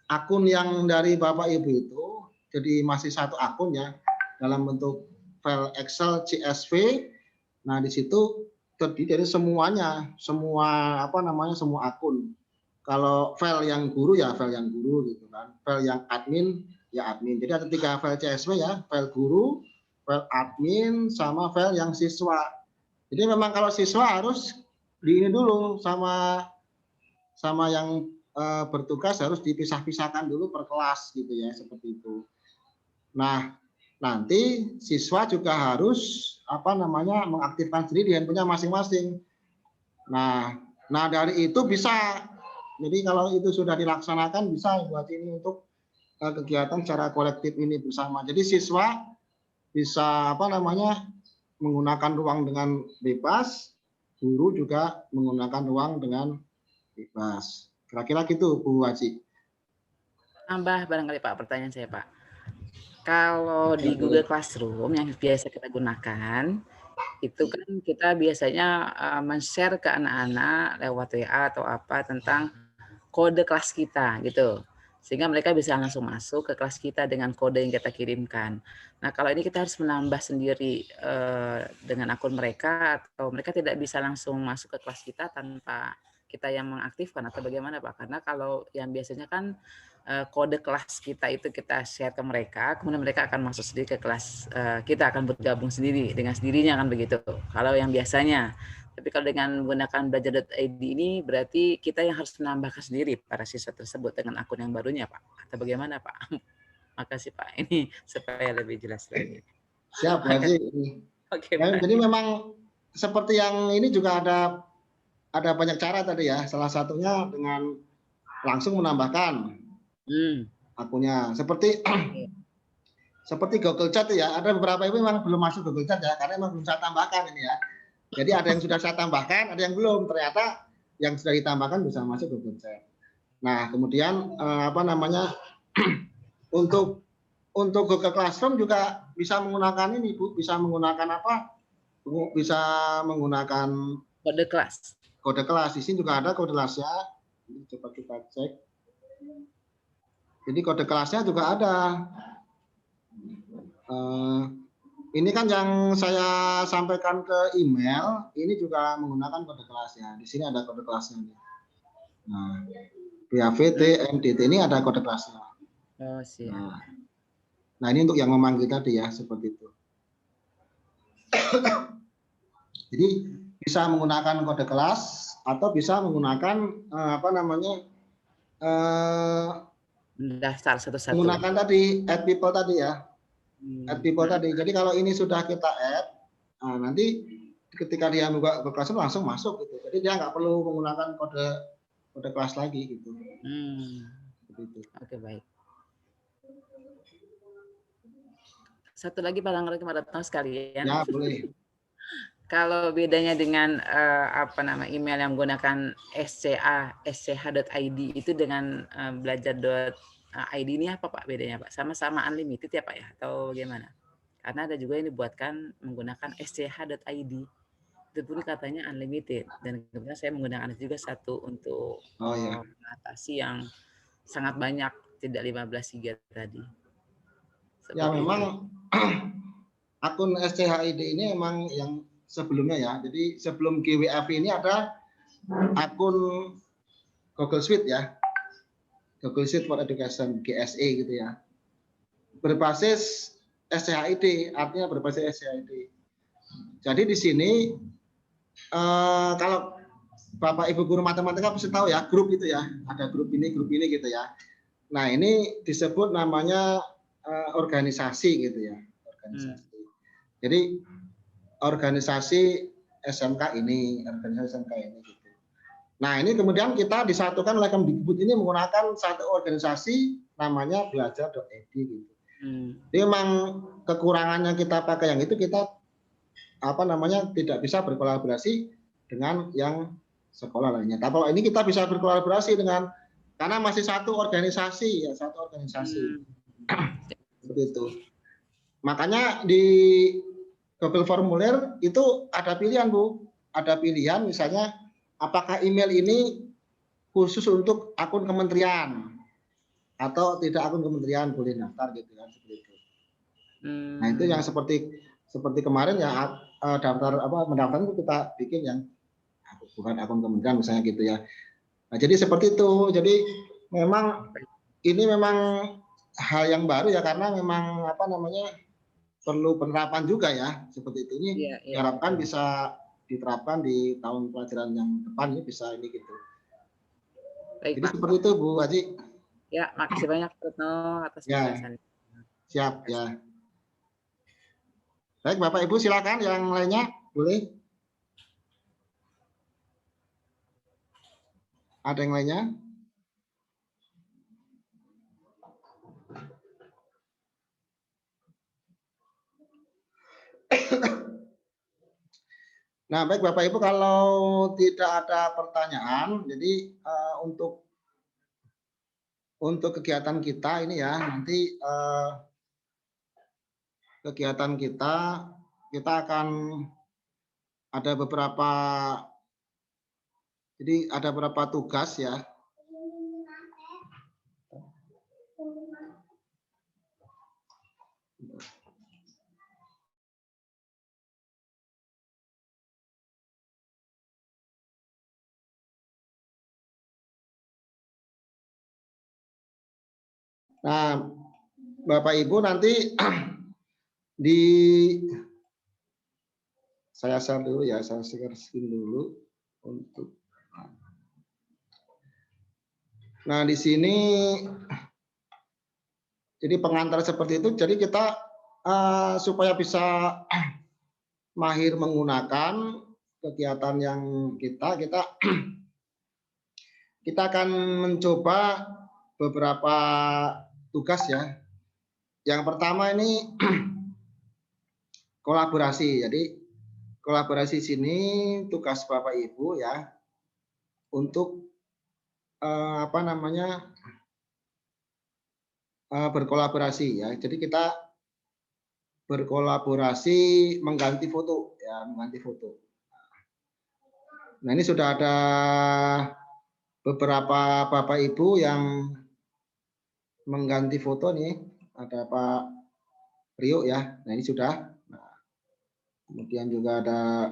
akun yang dari Bapak Ibu itu jadi masih satu akun ya dalam bentuk file Excel CSV. Nah di situ terdiri dari semuanya, semua akun. Kalau file yang guru ya file yang guru gitu kan, file yang admin ya admin. Jadi ada 3 file CSV ya, file guru, file admin, sama file yang siswa. Jadi memang kalau siswa harus di ini dulu sama yang bertugas harus dipisah-pisahkan dulu per kelas gitu ya, seperti itu. Nah nanti siswa juga harus mengaktifkan sendiri di handphonenya masing-masing. Nah dari itu bisa. Jadi kalau itu sudah dilaksanakan bisa buat ini untuk kegiatan secara kolektif ini bersama. Jadi siswa bisa menggunakan ruang dengan bebas, guru juga menggunakan ruang dengan bebas. Kira-kira gitu Bu Haji. Tambah barangkali Pak pertanyaan saya Pak. Kalau di Google Classroom yang biasa kita gunakan, itu kan kita biasanya men-share ke anak-anak lewat WA atau apa tentang kode kelas kita gitu, sehingga mereka bisa langsung masuk ke kelas kita dengan kode yang kita kirimkan. Nah kalau ini kita harus menambah sendiri dengan akun mereka, atau mereka tidak bisa langsung masuk ke kelas kita tanpa kita yang mengaktifkan, atau bagaimana Pak? Karena kalau yang biasanya kan kode kelas kita itu kita share ke mereka, kemudian mereka akan masuk sendiri ke kelas kita, akan bergabung sendiri dengan sendirinya kan begitu. Kalau yang biasanya. Tapi kalau dengan menggunakan Belajar.id ini berarti kita yang harus menambahkan sendiri para siswa tersebut dengan akun yang barunya Pak. Atau bagaimana Pak? Makasih Pak, ini supaya lebih jelas lagi. Siap Bu Haji. Oke, jadi memang seperti yang ini juga ada banyak cara tadi ya. Salah satunya dengan langsung menambahkan akunnya. Seperti Google Chat ya. Ada beberapa ibu memang belum masuk Google Chat ya, karena memang belum saya tambahkan ini ya. Jadi ada yang sudah saya tambahkan, ada yang belum. Ternyata yang sudah ditambahkan bisa masuk Google Chat. Nah, kemudian untuk Google Classroom juga bisa menggunakan ini Bu, bisa menggunakan apa? Bisa menggunakan kode kelas. Kode kelas. Di sini juga ada kode kelasnya. Coba kita cek. Jadi kode kelasnya juga ada. Ini kan yang saya sampaikan ke email, ini juga menggunakan kode kelasnya. Di sini ada kode kelasnya. Nah, BAVT, MDT ini ada kode kelasnya. Oh, siap. Nah, ini untuk yang memanggil tadi ya, seperti itu. Jadi bisa menggunakan kode kelas atau bisa menggunakan apa namanya Mendaftar satu-satu. menggunakan tadi add people tadi ya, add people Hmm. tadi. Jadi kalau ini sudah kita add, nah, nanti ketika dia buka kelas langsung masuk gitu. Jadi dia nggak perlu menggunakan kode kelas lagi gitu. Seperti itu. Oke, baik. Satu lagi barangkali kepada teman sekalian. Ya boleh. Kalau bedanya dengan apa nama email yang menggunakan sch.id itu dengan belajar.id ini apa Pak bedanya Pak? Sama-sama unlimited ya Pak ya atau bagaimana? Karena ada juga yang dibuatkan menggunakan sch.id. Itu pun katanya unlimited dan kemudian saya menggunakan itu juga satu untuk mengatasi yang sangat banyak, tidak 15 GB tadi. Ya memang akun SCHID ini memang yang sebelumnya ya. Jadi sebelum GWAV ini ada akun Google Suite ya. Google Suite for Education, GSE gitu ya. Berbasis SCHID, artinya berbasis SCHID. Jadi di sini kalau Bapak Ibu guru matematika pasti tahu ya, grup itu ya. Ada grup ini gitu ya. Nah, ini disebut namanya organisasi gitu ya. Organisasi. Jadi organisasi SMK ini, organisasi SMK ini gitu. Nah, ini kemudian kita disatukan oleh Kemdikbud ini menggunakan satu organisasi namanya belajar.id gitu. Jadi memang kekurangannya kita pakai yang itu, kita apa namanya tidak bisa berkolaborasi dengan yang sekolah lainnya. Tapi kalau ini kita bisa berkolaborasi dengan, karena masih satu organisasi ya, satu organisasi. Seperti itu. Makanya di Google Formulir itu ada pilihan Bu, ada pilihan misalnya apakah email ini khusus untuk akun kementerian atau tidak akun kementerian boleh daftar gitu kan, seperti itu. Nah itu yang seperti kemarin ya daftar mendaftar itu kita bikin yang bukan akun kementerian misalnya gitu ya. Nah jadi seperti itu. Jadi memang ini memang hal yang baru ya, karena memang apa namanya perlu penerapan juga ya, seperti itu. Ini diharapkan bisa diterapkan di tahun pelajaran yang depan, ini bisa ini gitu. Baik, jadi Pak. Seperti itu Bu Haji. Ya, makasih banyak Retno atas penjelasan. Siap ya. Baik Bapak Ibu silakan yang lainnya boleh. Ada yang lainnya? Nah, baik Bapak Ibu, kalau tidak ada pertanyaan, jadi untuk kegiatan kita ini ya, nanti kegiatan kita akan ada beberapa, jadi ada beberapa tugas ya. Nah, Bapak Ibu nanti saya share dulu ya, saya share screen dulu untuk. Nah, di sini jadi pengantar seperti itu. Jadi kita supaya bisa mahir menggunakan kegiatan yang kita akan mencoba beberapa tugas ya. Yang pertama ini kolaborasi. Jadi kolaborasi sini tugas Bapak Ibu ya untuk berkolaborasi ya. Jadi kita berkolaborasi mengganti foto ya, mengganti foto. Nah, ini sudah ada beberapa Bapak Ibu yang mengganti foto nih, ada Pak Rio ya. Nah, ini sudah. Nah, kemudian juga ada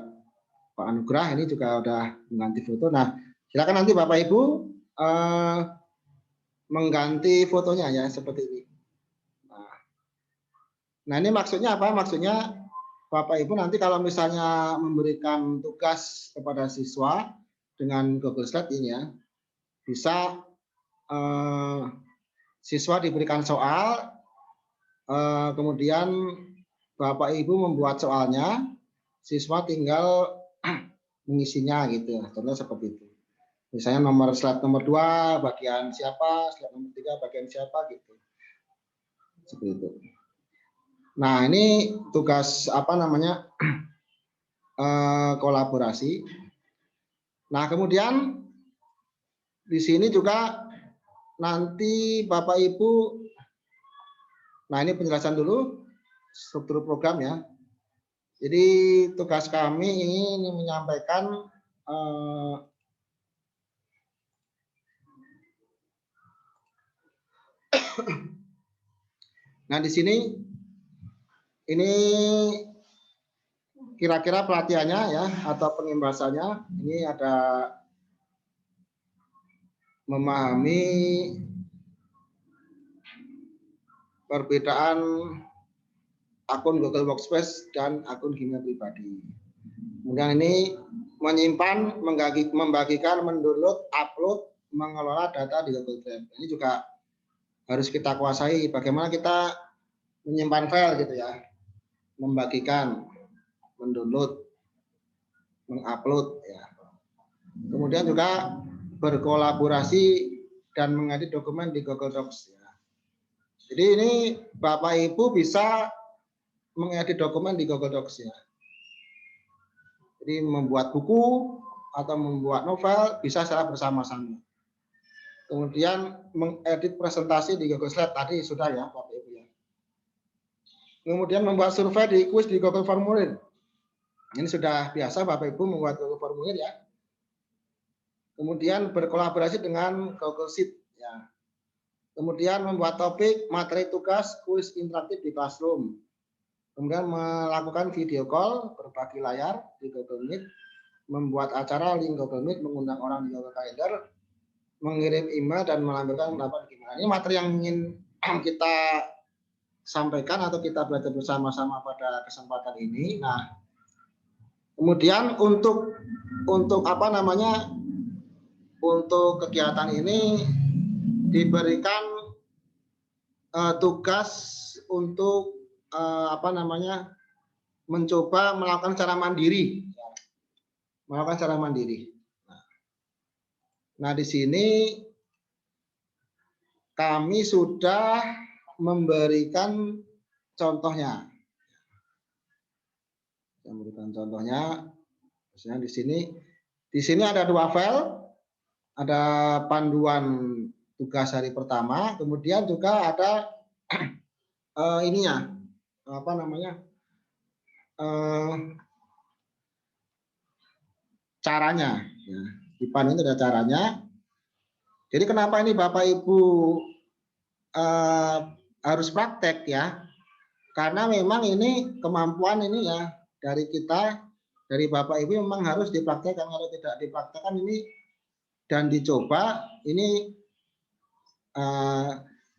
Pak Anugrah, ini juga udah mengganti foto. Nah, silakan nanti Bapak Ibu mengganti fotonya ya seperti ini. Nah, ini maksudnya apa? Maksudnya Bapak Ibu nanti kalau misalnya memberikan tugas kepada siswa dengan Google Slide ini ya, bisa siswa diberikan soal, kemudian Bapak Ibu membuat soalnya, siswa tinggal mengisinya gitu ya, contoh seperti itu. Misalnya slide nomor 2 bagian siapa, slide nomor 3 bagian siapa gitu. Seperti itu. Nah, ini tugas apa namanya? Kolaborasi. Nah, kemudian di sini juga nanti Bapak Ibu, nah ini penjelasan dulu struktur program ya. Jadi tugas kami ini menyampaikan nah di sini ini kira-kira pelatihannya ya atau pengimbasannya ini ada memahami perbedaan akun Google Workspace dan akun Gmail pribadi. Kemudian ini menyimpan, membagikan, mendownload, upload, mengelola data di Google Drive. Ini juga harus kita kuasai. Bagaimana kita menyimpan file gitu ya, membagikan, mendownload, mengupload ya. Kemudian juga berkolaborasi dan mengedit dokumen di Google Docs ya. Jadi ini Bapak Ibu bisa mengedit dokumen di Google Docs ya. Jadi membuat buku atau membuat novel bisa secara bersama-sama. Kemudian mengedit presentasi di Google Slide tadi sudah ya Bapak Ibu ya. Kemudian membuat survei di kuis di Google Formulir. Ini sudah biasa Bapak Ibu membuat Google Formulir ya. Kemudian berkolaborasi dengan Google Sheet ya. Kemudian membuat topik, materi tugas, kuis interaktif di Classroom. Kemudian melakukan video call, berbagi layar di Google Meet, membuat acara link Google Meet, mengundang orang di Google Calendar, mengirim email dan melampirkan pendapat gimana. Ini materi yang ingin kita sampaikan atau kita belajar bersama-sama pada kesempatan ini. Nah, kemudian untuk apa namanya? Untuk kegiatan ini diberikan tugas untuk apa namanya? Mencoba melakukan secara mandiri. Melakukan secara mandiri. Nah, di sini kami sudah memberikan contohnya. Memberikan contohnya. Misalnya di sini ada 2 file. Ada panduan tugas hari pertama, kemudian juga ada ininya, apa namanya, caranya. Ya. Di panduan itu ada caranya. Jadi kenapa ini Bapak Ibu harus praktek ya? Karena memang ini kemampuan ini ya dari kita, dari Bapak Ibu memang harus dipraktekkan. Kalau tidak dipraktekkan ini dan dicoba ini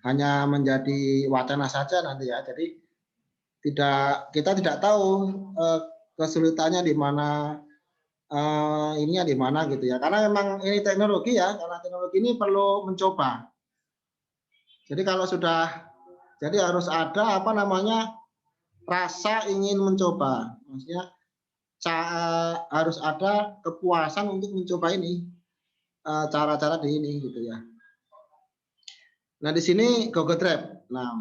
hanya menjadi wacana saja nanti ya. Jadi kita tidak tahu kesulitannya di mana, ininya di mana gitu ya. Karena memang ini teknologi ya, karena teknologi ini perlu mencoba. Jadi kalau jadi harus ada apa namanya rasa ingin mencoba. Maksudnya harus ada kepuasan untuk mencoba ini. Cara-cara di ini gitu ya. Nah di sini Google Drive. Nah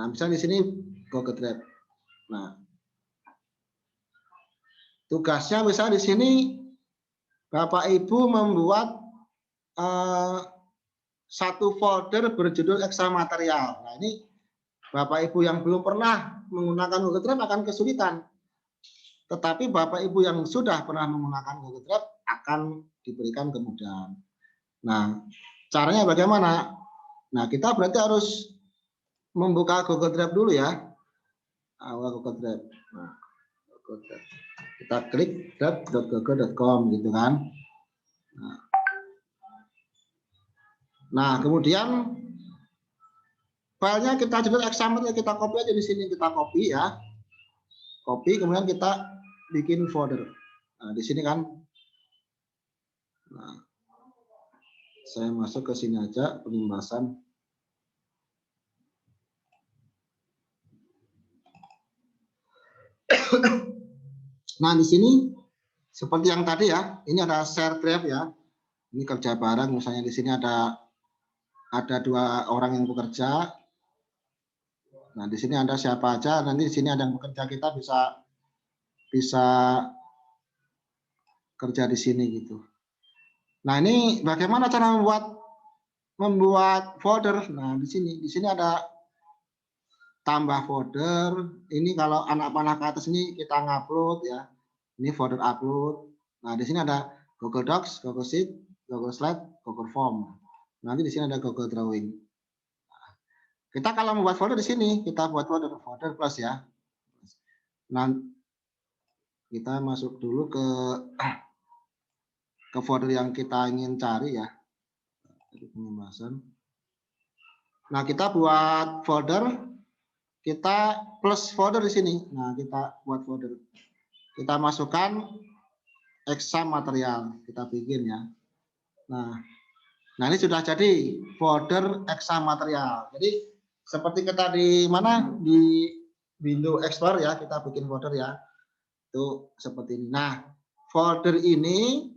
misalnya di sini Google Drive. Nah tugasnya misalnya di sini Bapak Ibu membuat satu folder berjudul ekstra material. Nah ini Bapak Ibu yang belum pernah menggunakan Google Drive akan kesulitan. Tetapi Bapak Ibu yang sudah pernah menggunakan Google Drive akan diberikan kemudahan. Nah, caranya bagaimana? Nah, kita berarti harus membuka Google Drive dulu ya. Google Drive. Nah, Google Drive. Kita klik drive.google.com gitu kan. Nah, kemudian filenya kita jadikan XML, kita copy aja di sini, kita copy ya. Copy, kemudian kita bikin folder. Nah, di sini kan Nah, saya masuk ke sini aja, penyimbasan. Nah, di sini seperti yang tadi ya, ini ada share drive ya. Ini kerja bareng, misalnya di sini ada 2 orang yang bekerja. Nah, di sini ada siapa aja, nanti di sini ada yang bekerja, kita bisa kerja di sini gitu. Nah, ini bagaimana cara membuat folder? Nah, di sini ada tambah folder. Ini kalau anak panah ke atas ini kita ngupload ya. Ini folder upload. Nah, di sini ada Google Docs, Google Sheet, Google Slide, Google Form. Nanti di sini ada Google Drawing. Kita kalau membuat folder di sini, kita buat folder plus ya. Nah, kita masuk dulu ke folder yang kita ingin cari ya. Jadi penyimbasan. Nah, kita buat folder, kita plus folder di sini. Nah, kita buat folder. Kita masukkan exam material, kita bikin ya. Nah, ini sudah jadi folder exam material. Jadi seperti kita di mana di Windows Explorer ya, kita bikin folder ya. Itu seperti ini. Nah, folder ini,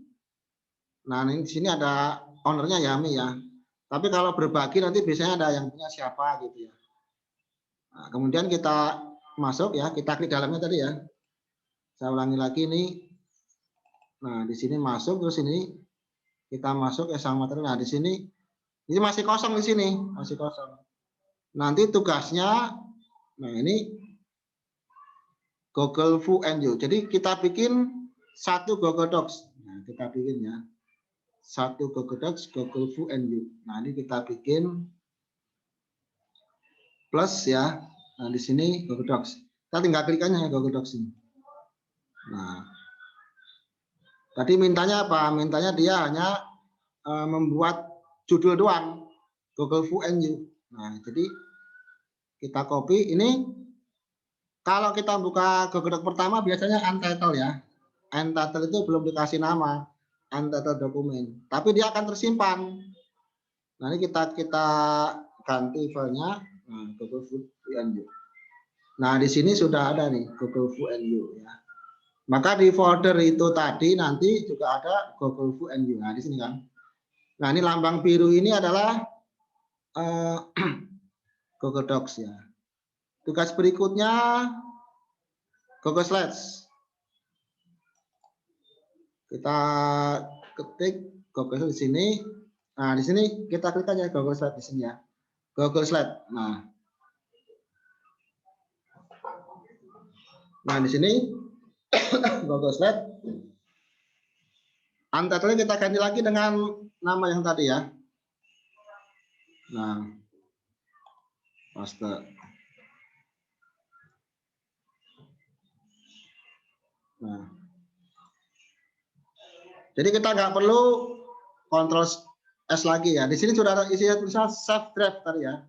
nah ini di sini ada ownernya Yami ya. Tapi kalau berbagi nanti biasanya ada yang punya siapa gitu ya. Nah, kemudian kita masuk ya, kita klik dalamnya tadi ya. Saya ulangi lagi nih. Nah, di sini masuk, terus ini kita masuk exam material. Nah, di sini ini masih kosong di sini, masih kosong. Nanti tugasnya, nah ini Google View and You. Jadi kita bikin satu Google Docs. Nah, kita bikin ya. Satu Google Docs, Google View and You. Nah, ini kita bikin plus ya. Nah, di sini Google Docs. Kita tinggal klikannya ya Google Docs ini. Nah, tadi mintanya apa? Mintanya dia hanya membuat judul doang, Google View and You. Nah, jadi kita copy ini. Kalau kita buka Google Doc pertama biasanya untitled ya. Untitled itu belum dikasih nama, untitled dokumen. Tapi dia akan tersimpan. Nah, ini kita ganti filenya, nah, Google View and You. Nah, di sini sudah ada nih Google View and You ya. Maka di folder itu tadi nanti juga ada Google View and You. Nah, di sini kan. Nah, ini lambang biru ini adalah Google Docs ya. Tugas berikutnya Google Slides. Kita ketik Google Slides di sini. Nah, di sini kita klik aja Google Slides di sini ya. Google Slides. Nah, di sini Google Slides. Untitled kita ganti lagi dengan nama yang tadi ya. Nah, paste. Nah, jadi kita nggak perlu Ctrl S lagi ya. Di sini sudah ada isinya tulisan save draft tadi ya.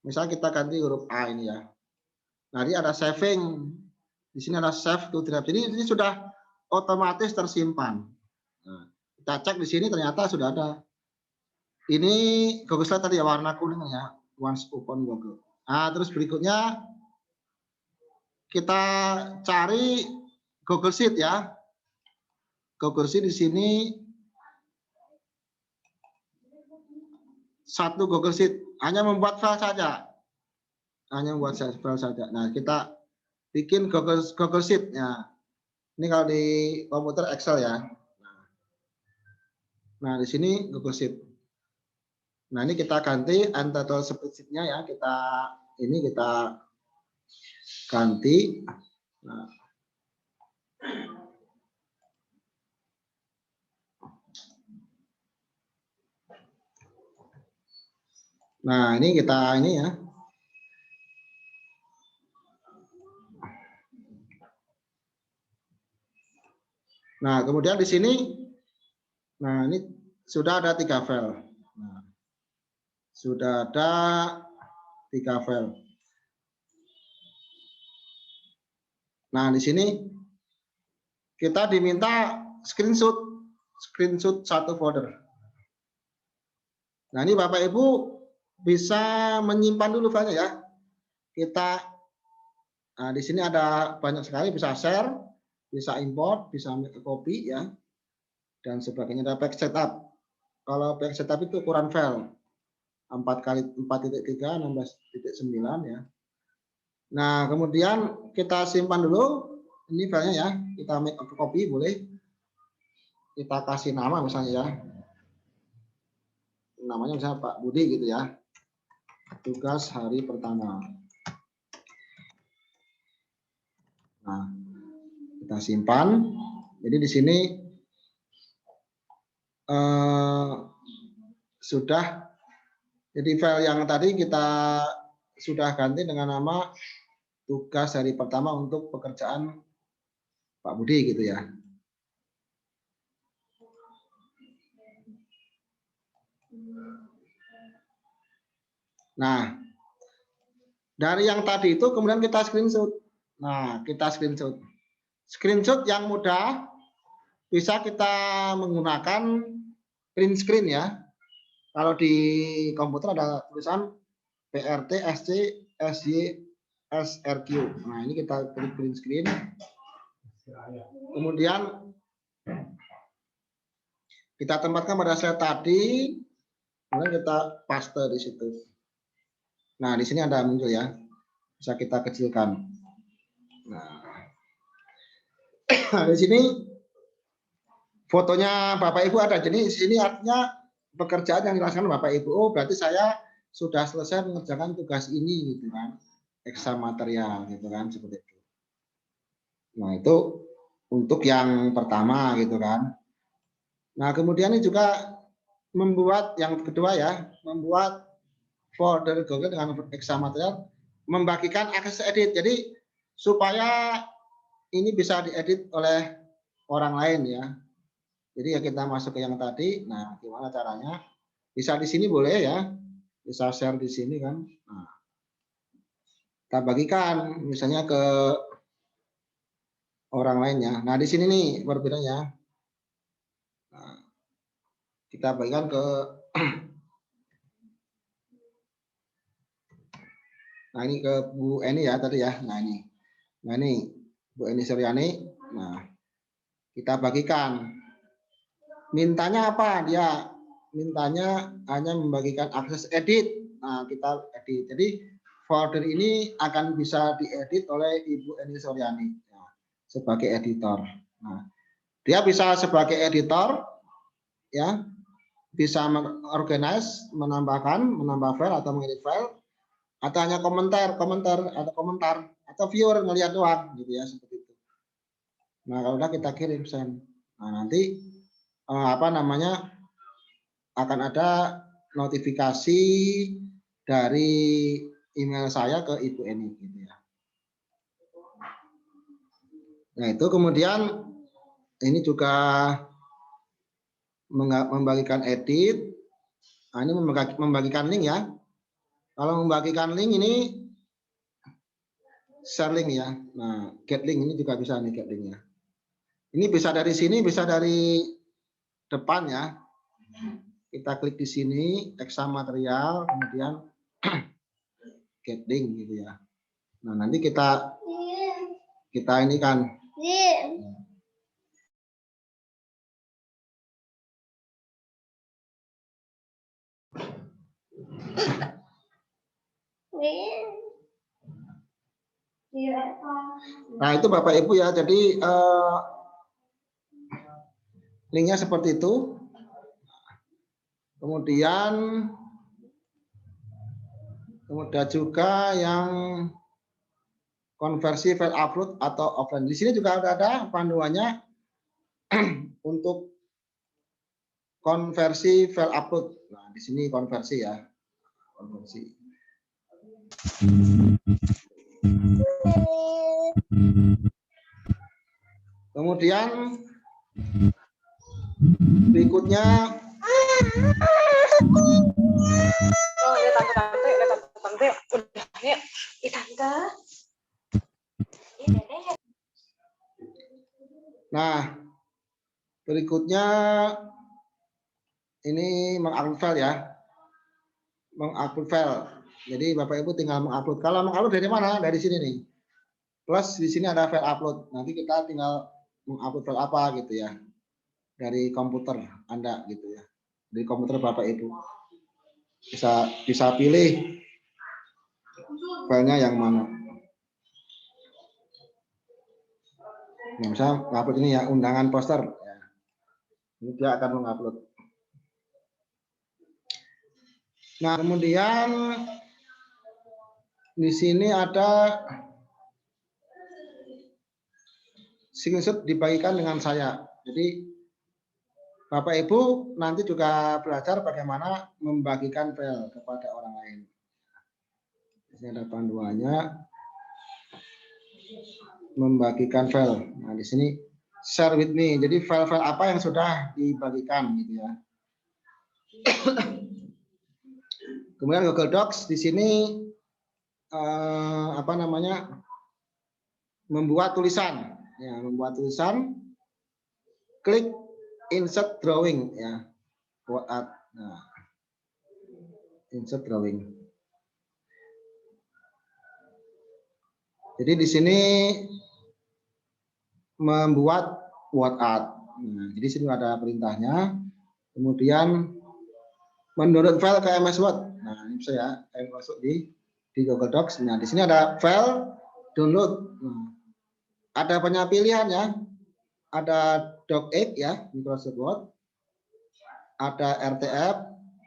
Misal kita ganti huruf A ini ya. Nah, ini ada saving. Di sini ada save to draft. Jadi ini sudah otomatis tersimpan. Nah, kita cek di sini ternyata sudah ada. Ini Google Slide tadi ya, warna kuning ya. Once open Google. Nah, terus berikutnya kita cari Google Sheet ya. Google Sheet di sini satu Google Sheet, hanya membuat file saja. Hanya membuat file saja. Nah, kita bikin Google Sheet ya. Ini kalau di komputer Excel ya. Nah, di sini Google Sheet. Nah, ini kita ganti untitled spreadsheet-nya ya. Kita ganti. Nah, ini kita ini ya. Nah, kemudian di sini, nah ini sudah ada 3 file. Nah, sudah ada 3 file. Nah, di sini kita diminta screenshot. screenshot satu folder. Nah, ini Bapak Ibu bisa menyimpan dulu filenya ya. Nah, di sini ada banyak sekali, bisa share, bisa import, bisa copy ya, dan sebagainya. Ada pack setup. Kalau pack setup itu ukuran file 4x4.3 16.9 ya. Nah, kemudian kita simpan dulu ini filenya ya. Kita make a copy boleh. Kita kasih nama misalnya ya. Namanya misalnya Pak Budi gitu ya. Tugas hari pertama. Nah, kita simpan. Jadi di sini sudah, jadi file yang tadi kita sudah ganti dengan nama tugas hari pertama untuk pekerjaan Pak Budi gitu ya. Nah, dari yang tadi itu kemudian kita screenshot. Nah, kita screenshot. Screenshot yang mudah bisa kita menggunakan print screen ya. Kalau di komputer ada tulisan PRT, SC, SY, SRQ. Nah, ini kita klik print screen. Kemudian kita tempatkan pada slide tadi, kemudian kita paste di situ. Nah, di sini ada muncul ya. Bisa kita kecilkan. Nah, di sini fotonya Bapak Ibu ada. Jadi di sini artinya pekerjaan yang dilaksanakan Bapak Ibu. Oh, berarti saya sudah selesai mengerjakan tugas ini gitu kan. Eksam material gitu kan, seperti itu. Nah, itu untuk yang pertama gitu kan. Nah, kemudian ini juga membuat yang kedua ya, membuat folder Google dengan eksam material, membagikan akses edit. Jadi supaya ini bisa diedit oleh orang lain ya. Jadi ya kita masuk ke yang tadi. Nah, gimana caranya? Bisa di sini boleh ya. Bisa share di sini kan. Nah, kita bagikan misalnya ke orang lainnya. Nah, di sini nih perbedaannya. Nah, kita bagikan ke nah, ini ke Bu Eni ya tadi ya. Nah, ini. Nah, ini Bu Eni Suryani. Nah, kita bagikan. Mintanya apa? Dia mintanya hanya membagikan akses edit. Nah, kita edit. Jadi folder ini akan bisa diedit oleh Ibu Eni Suryani ya, sebagai editor. Nah, dia bisa sebagai editor ya, bisa mengorganize, menambah file atau mengedit file, atau hanya komentar atau viewer ngelihat doang gitu ya, seperti itu. Nah, kalau udah kita kirim send. Nah, nanti akan ada notifikasi dari email saya ke Ibu Eni gitu ya. Nah, itu kemudian ini juga membagikan edit. Nah, ini membagikan link ya. Kalau membagikan link ini share link ya. Nah, get link ini juga bisa nih, get link ya. Ini bisa dari sini, bisa dari depan ya. Kita klik di sini, eksam material, kemudian get link gitu ya. Nah, nanti kita ini kan. Nah, itu Bapak Ibu ya. Jadi linknya seperti itu. Kemudian juga yang konversi file upload atau offline. Di sini juga ada panduannya untuk konversi file upload. Nah, di sini konversi ya. Konversi. Kemudian berikutnya tante udah yuk tante. Nah, Berikutnya ini mengupload file ya. Mengupload file. Jadi Bapak Ibu tinggal mengupload. Kalau mengupload dari mana? Dari sini nih. Plus di sini ada file upload. Nanti kita tinggal mengupload file apa gitu ya. Dari komputer Anda gitu ya. Dari komputer Bapak Ibu. Bisa pilih filenya yang mana. Nah, misalnya mengupload ini ya, undangan poster. Ya. Ini dia akan mengupload. Nah, kemudian di sini ada screenshot dibagikan dengan saya. Jadi Bapak Ibu nanti juga belajar bagaimana membagikan file kepada orang lain. Di sini ada panduannya membagikan file. Nah, di sini share with me. Jadi file-file apa yang sudah dibagikan gitu ya. Kemudian Google Docs di sini membuat tulisan ya, klik insert drawing ya, nah, insert drawing. Jadi di sini membuat word art. Nah, jadi sini ada perintahnya, kemudian mendownload file ke MS Word. Nah, ini bisa ya, saya masuk di Google Docs. Nah, di sini ada file download. Nah, ada banyak pilihan ya. Ada docx ya, Microsoft Word. Ada RTF,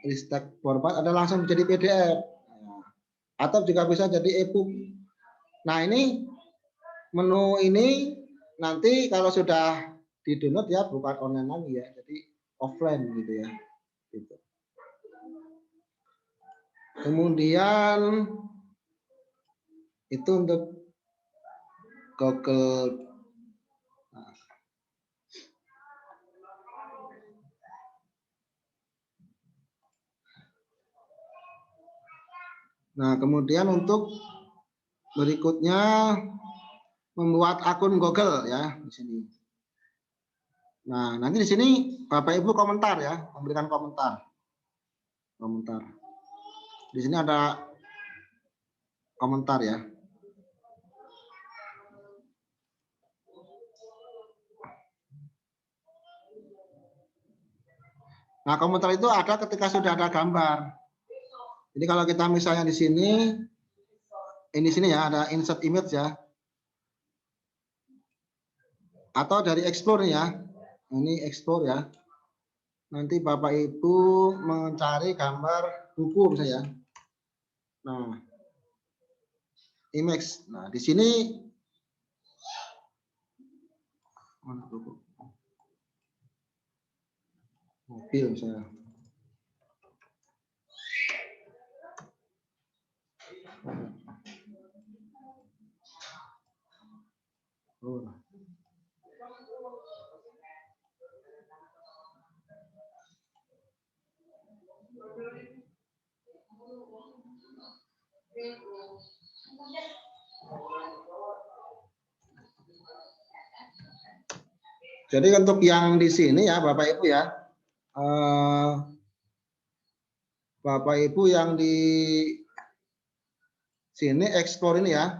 Ristek format, ada langsung menjadi PDF. Nah, atau juga bisa jadi e-book. Nah, ini menu ini nanti kalau sudah di-download ya bukan online lagi ya, jadi offline gitu ya. Gitu. Kemudian itu untuk Google. Nah, kemudian untuk berikutnya membuat akun Google ya di sini. Nah, nanti di sini Bapak Ibu komentar ya, memberikan komentar. Di sini ada komentar ya. Nah, komentar itu ada ketika sudah ada gambar. Jadi kalau kita misalnya di sini, ya ada insert image ya. Atau dari explore ya. Ini explore ya. Nanti Bapak Ibu mencari gambar buku misalnya. Nah, image. Nah, di sini mana buku? Mobil misalnya. Oh. Jadi untuk yang di sini ya Bapak Ibu ya, Bapak Ibu yang di sini explore ini ya,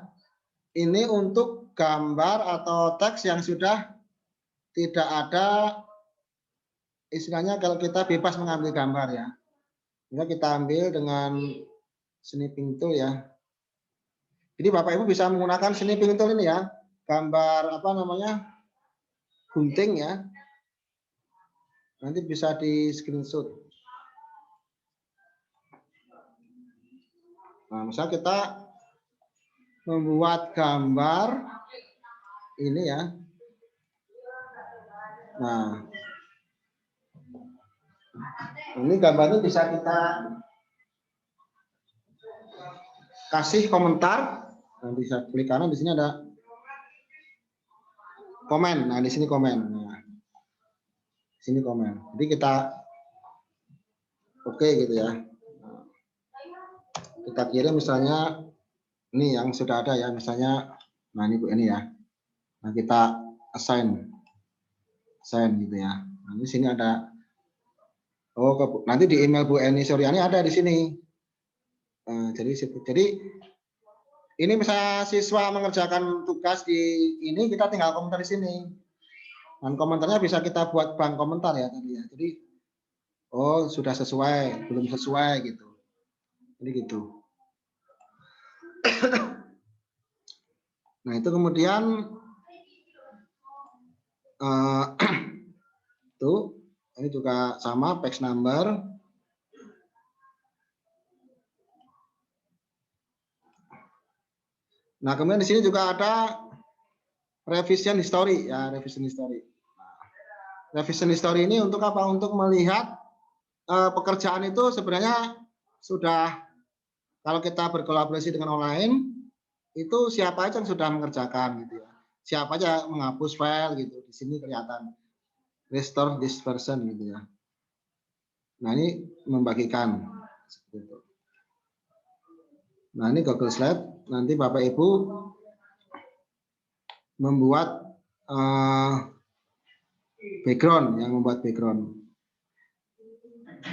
ini untuk gambar atau teks yang sudah tidak ada, istilahnya kalau kita bebas mengambil gambar ya. Jadi kita ambil dengan snipping tool ya. Jadi Bapak Ibu bisa menggunakan snipping tool ini ya, gambar gunting ya. Nanti bisa di screenshot. Nah, misalnya kita membuat gambar ini ya. Nah, ini gambarnya bisa kita kasih komentar. Nah, bisa klik kanan, di sini ada komen. Nah, di sini komen. Nah, di sini komen. Jadi kita oke gitu ya. Nah, kita kirim misalnya ini yang sudah ada ya, misalnya, nah ini Bu ini ya. Nah, kita assign gitu ya. Nah, di sini ada. Oh, nanti di email Bu Eni Suryani ada di sini. Jadi ini misalnya siswa mengerjakan tugas di ini, kita tinggal komentar di sini. Dan komentarnya bisa kita buat bank komentar ya tadi ya. Jadi oh sudah sesuai, belum sesuai gitu. Jadi gitu. Nah itu kemudian tuh ini juga sama page number. Nah kemudian di sini juga ada revision history ya, revision history. Nah, revision history ini untuk apa? Untuk melihat pekerjaan itu sebenarnya sudah, kalau kita berkolaborasi dengan online itu siapa aja yang sudah mengerjakan gitu ya. Siapa aja menghapus file gitu. Di sini kelihatan restore this version gitu ya. Nah, ini membagikan seperti itu. Nah, ini Google Slide. Nanti Bapak Ibu membuat background, yang membuat background.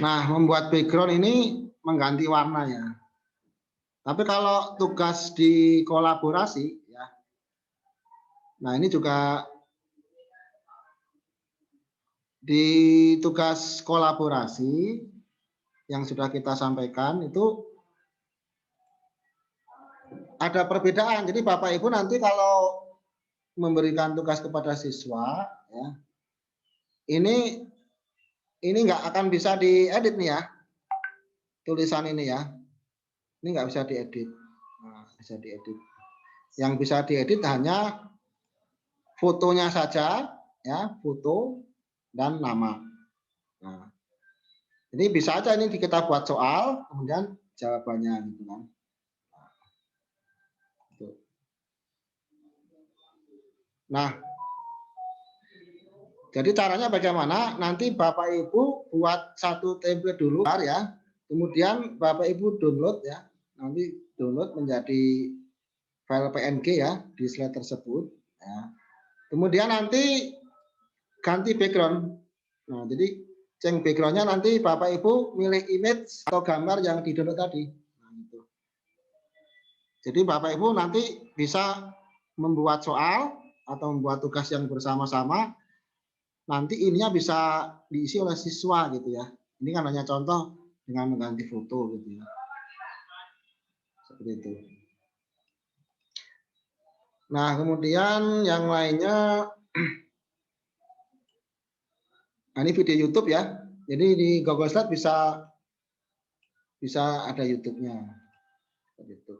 Nah, membuat background ini mengganti warna ya. Tapi kalau tugas di kolaborasi ya. Nah, ini juga di tugas kolaborasi yang sudah kita sampaikan itu ada perbedaan. Jadi Bapak Ibu nanti kalau memberikan tugas kepada siswa ya, ini nggak akan bisa diedit nih ya, tulisan ini ya, ini nggak bisa diedit. Nah, bisa diedit. Yang bisa diedit hanya fotonya saja ya, foto dan nama. Nah, jadi bisa aja ini kita buat soal, kemudian jawabannya gitu kan. Nah, jadi caranya bagaimana? Nanti Bapak Ibu buat satu template dulu ya, kemudian Bapak Ibu download ya, nanti download menjadi file PNG ya di slide tersebut. Ya. Kemudian nanti ganti background. Nah, jadi ceng backgroundnya nanti Bapak Ibu milih image atau gambar yang di download tadi. Nah, gitu. Jadi Bapak Ibu nanti bisa membuat soal atau membuat tugas yang bersama-sama. Nanti ininya bisa diisi oleh siswa gitu ya. Ini kan hanya contoh dengan mengganti foto gitu ya. Seperti itu. Nah, kemudian yang lainnya, nah ini video YouTube ya. Jadi di Google Slide bisa ada YouTube-nya. Seperti itu.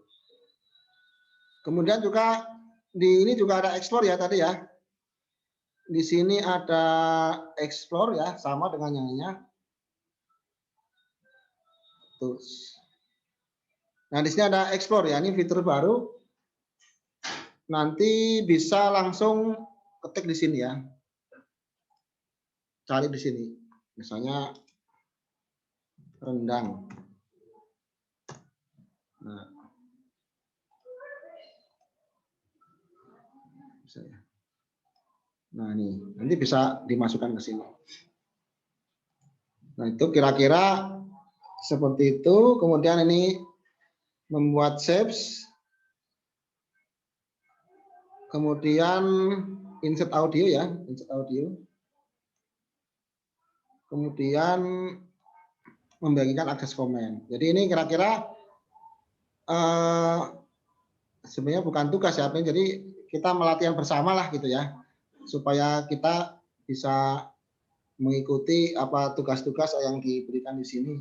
Kemudian juga di ini juga ada explore ya tadi ya. Di sini ada explore ya, sama dengan yang lainnya. Terus. Nah, di sini ada explore ya, ini fitur baru. Nanti bisa langsung ketik di sini ya. Cari di sini. Misalnya rendang. Nah. Bisa ya. Nah, ini nanti bisa dimasukkan ke sini. Nah, itu kira-kira seperti itu. Kemudian ini membuat shapes. Kemudian insert audio ya, insert audio. Kemudian membagikan akses komen. Jadi ini kira-kira sebenarnya bukan tugas ya, jadi kita melatihan bersama lah gitu ya, supaya kita bisa mengikuti apa tugas-tugas yang diberikan di sini.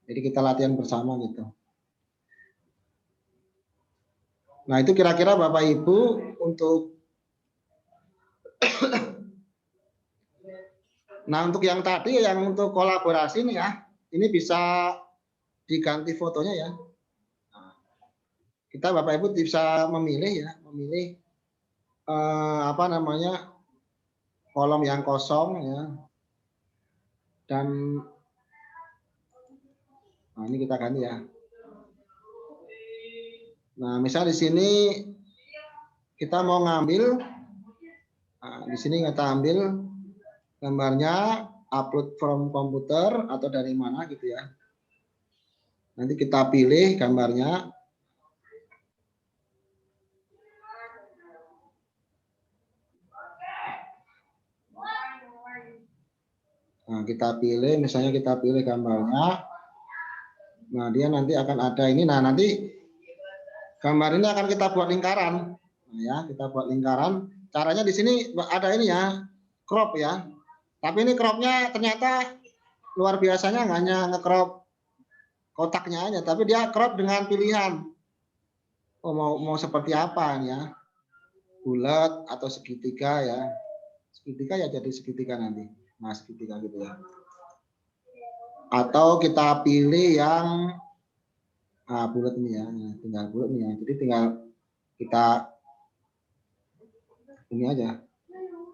Jadi kita latihan bersama gitu. Nah itu kira-kira Bapak Ibu untuk nah untuk yang tadi yang untuk kolaborasi nih ya, ini bisa diganti fotonya ya. Nah, kita Bapak Ibu bisa memilih ya, memilih apa namanya kolom yang kosong ya. Dan nah ini kita ganti ya. Nah, misal di sini kita mau ngambil, nah, di sini kita ambil gambarnya upload from komputer atau dari mana gitu ya. Nanti kita pilih gambarnya. Nah, kita pilih, misalnya kita pilih gambarnya. Nah, dia nanti akan ada ini. Nah, nanti gambar ini akan kita buat lingkaran. Nah, ya, kita buat lingkaran. Caranya di sini ada ini ya, crop ya. Tapi ini cropnya ternyata luar biasanya nggak hanya nge-crop kotaknya aja, tapi dia crop dengan pilihan. Oh, mau seperti apa ya? Bulat atau segitiga ya. Segitiga ya jadi segitiga nanti. Nah, segitiga gitu ya. Atau kita pilih yang bulat ini ya. Nah, tinggal bulat nih ya. Jadi tinggal kita ini aja.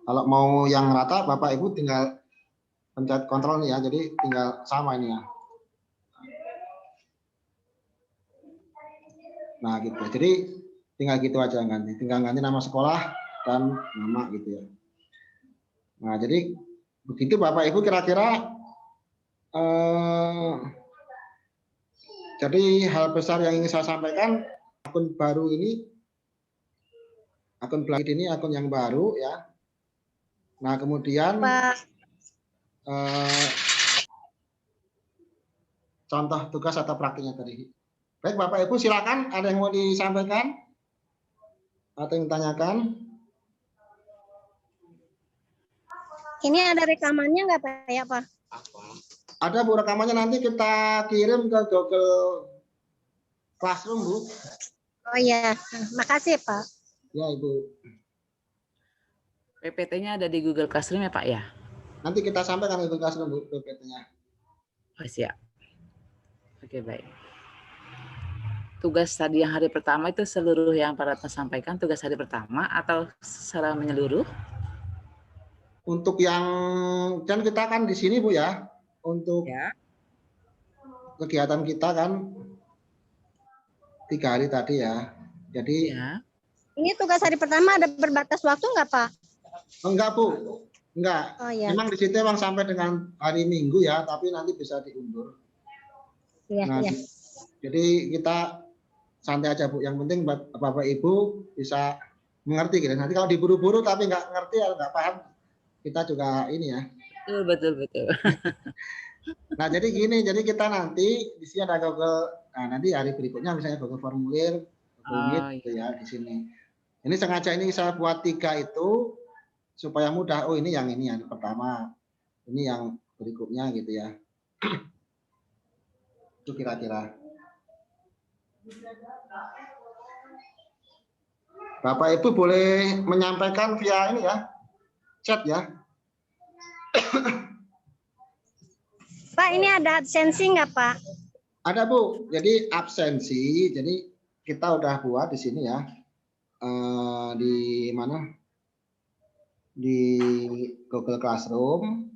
Kalau mau yang rata, Bapak Ibu tinggal pencet kontrol nih ya. Jadi tinggal sama ini ya. Nah, gitu. Jadi tinggal gitu aja ganti. Tinggal ganti nama sekolah dan nama gitu ya. Nah, jadi begitu Bapak Ibu kira-kira jadi hal besar yang ingin saya sampaikan, akun baru ini, akun Blahid ini akun yang baru ya. Nah, kemudian contoh tugas atau praktiknya tadi. Baik Bapak Ibu silakan, ada yang mau disampaikan atau yang ditanyakan? Ini ada rekamannya nggak Pak ya Pak? Ada Bu, rekamannya nanti kita kirim ke Google Classroom Bu. Oh iya, makasih Pak. Ya Ibu. PPT-nya ada di Google Classroom ya Pak ya? Nanti kita sampaikan ke Google Classroom Bu, PPT-nya. Oh siap. Oke baik. Tugas tadi yang hari pertama itu seluruh yang Pak Ratna sampaikan tugas hari pertama atau secara menyeluruh? Untuk yang kan kita kan di sini Bu ya, untuk Ya. kegiatan kita kan 3 hari tadi ya. Jadi Ya. Ini tugas hari pertama ada berbatas waktu nggak Pak? enggak Bu, enggak. Oh iya. Memang di situ memang sampai dengan hari Minggu ya, tapi nanti bisa diundur. Iya, Nah, iya. jadi kita santai aja Bu. Yang penting Bapak Ibu bisa mengerti gitu. Nanti kalau diburu-buru tapi nggak ngerti atau nggak paham, kita juga ini ya. Betul. Nah, jadi gini, jadi kita nanti di sini ada Google. Nah, nanti hari berikutnya misalnya Google Formulir, Google Meet gitu ya di sini. Ini sengaja ini saya buat 3 itu supaya mudah. Oh, ini yang pertama. Ini yang berikutnya gitu ya. Itu kira-kira. Bapak Ibu boleh menyampaikan via ini ya. Chat ya. Pak ini ada absensi nggak Pak? Ada Bu. Jadi absensi. Jadi kita udah buat di sini ya. Di mana? Di Google Classroom.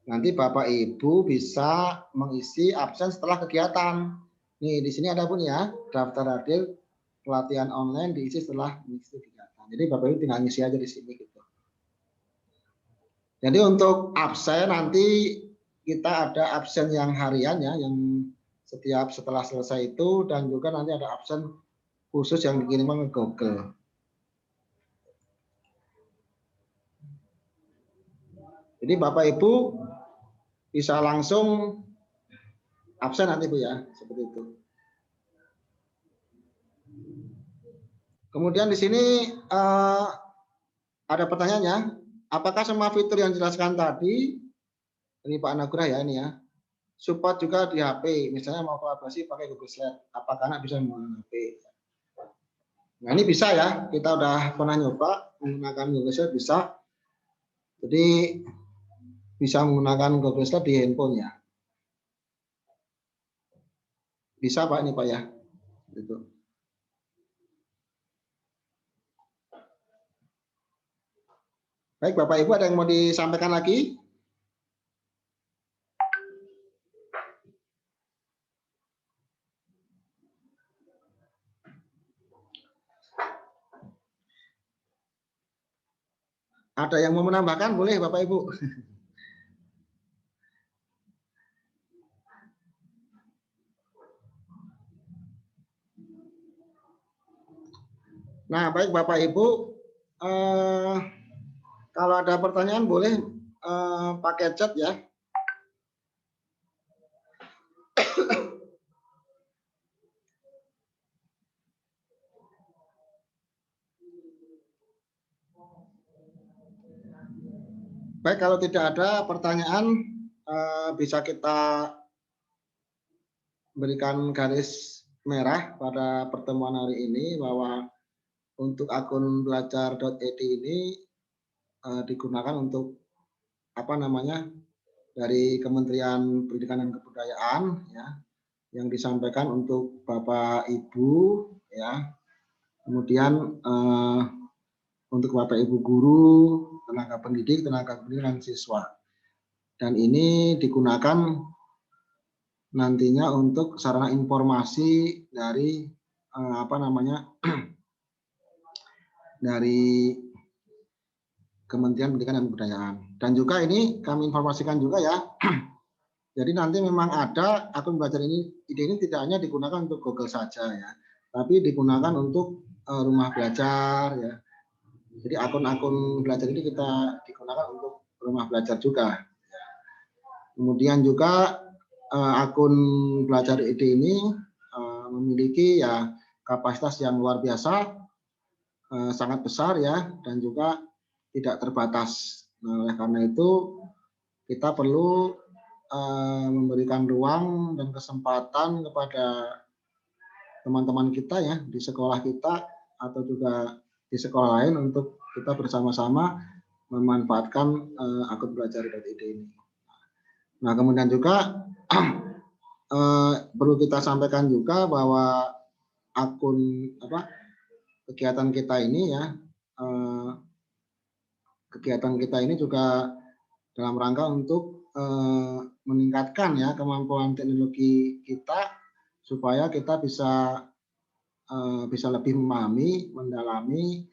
Nanti Bapak Ibu bisa mengisi absen setelah kegiatan. Nih di sini ada Bu nih ya. Daftar hadir pelatihan online diisi setelah mengisi kegiatan. Jadi Bapak Ibu tinggal ngisi aja di sini gitu. Jadi untuk absen nanti kita ada absen yang harian ya, yang setiap setelah selesai itu, dan juga nanti ada absen khusus yang dikirimkan ke Google. Jadi Bapak Ibu bisa langsung absen nanti Bu ya, seperti itu. Kemudian di sini ada pertanyaannya, apakah semua fitur yang dijelaskan tadi, ini Pak Nagrah ya ini ya, support juga di HP, misalnya mau kolaborasi pakai Google Slide, apakah anak bisa menggunakan HP? Nah ini bisa ya, kita udah pernah nyoba menggunakan Google Slide bisa, jadi bisa menggunakan Google Slide di handphone ya. Bisa Pak ini Pak ya, itu. Baik Bapak Ibu ada yang mau disampaikan lagi? Ada yang mau menambahkan? Boleh Bapak Ibu. Nah, baik Bapak Ibu, kalau ada pertanyaan boleh pakai chat ya. Baik, kalau tidak ada pertanyaan, bisa kita berikan garis merah pada pertemuan hari ini bahwa untuk akun belajar.id ini digunakan untuk apa namanya dari Kementerian Pendidikan dan Kebudayaan ya, yang disampaikan untuk Bapak Ibu ya, kemudian untuk Bapak Ibu guru, tenaga pendidik, dan siswa. Dan ini digunakan nantinya untuk sarana informasi dari apa namanya dari Kementerian Pendidikan dan Kebudayaan. Dan juga ini kami informasikan juga ya. Jadi nanti memang ada akun belajar ini tidak hanya digunakan untuk Google saja ya, tapi digunakan untuk rumah belajar ya. Jadi akun-akun belajar ini kita digunakan untuk rumah belajar juga. Kemudian juga akun belajar ide ini memiliki ya kapasitas yang luar biasa, sangat besar ya, dan juga tidak terbatas. Nah, oleh karena itu kita perlu memberikan ruang dan kesempatan kepada teman-teman kita ya di sekolah kita atau juga di sekolah lain untuk kita bersama-sama memanfaatkan akun belajar.id ini. Nah, kemudian juga perlu kita sampaikan juga bahwa akun kegiatan kita ini ya, kegiatan kita ini juga dalam rangka untuk meningkatkan ya kemampuan teknologi kita supaya kita bisa lebih memahami, mendalami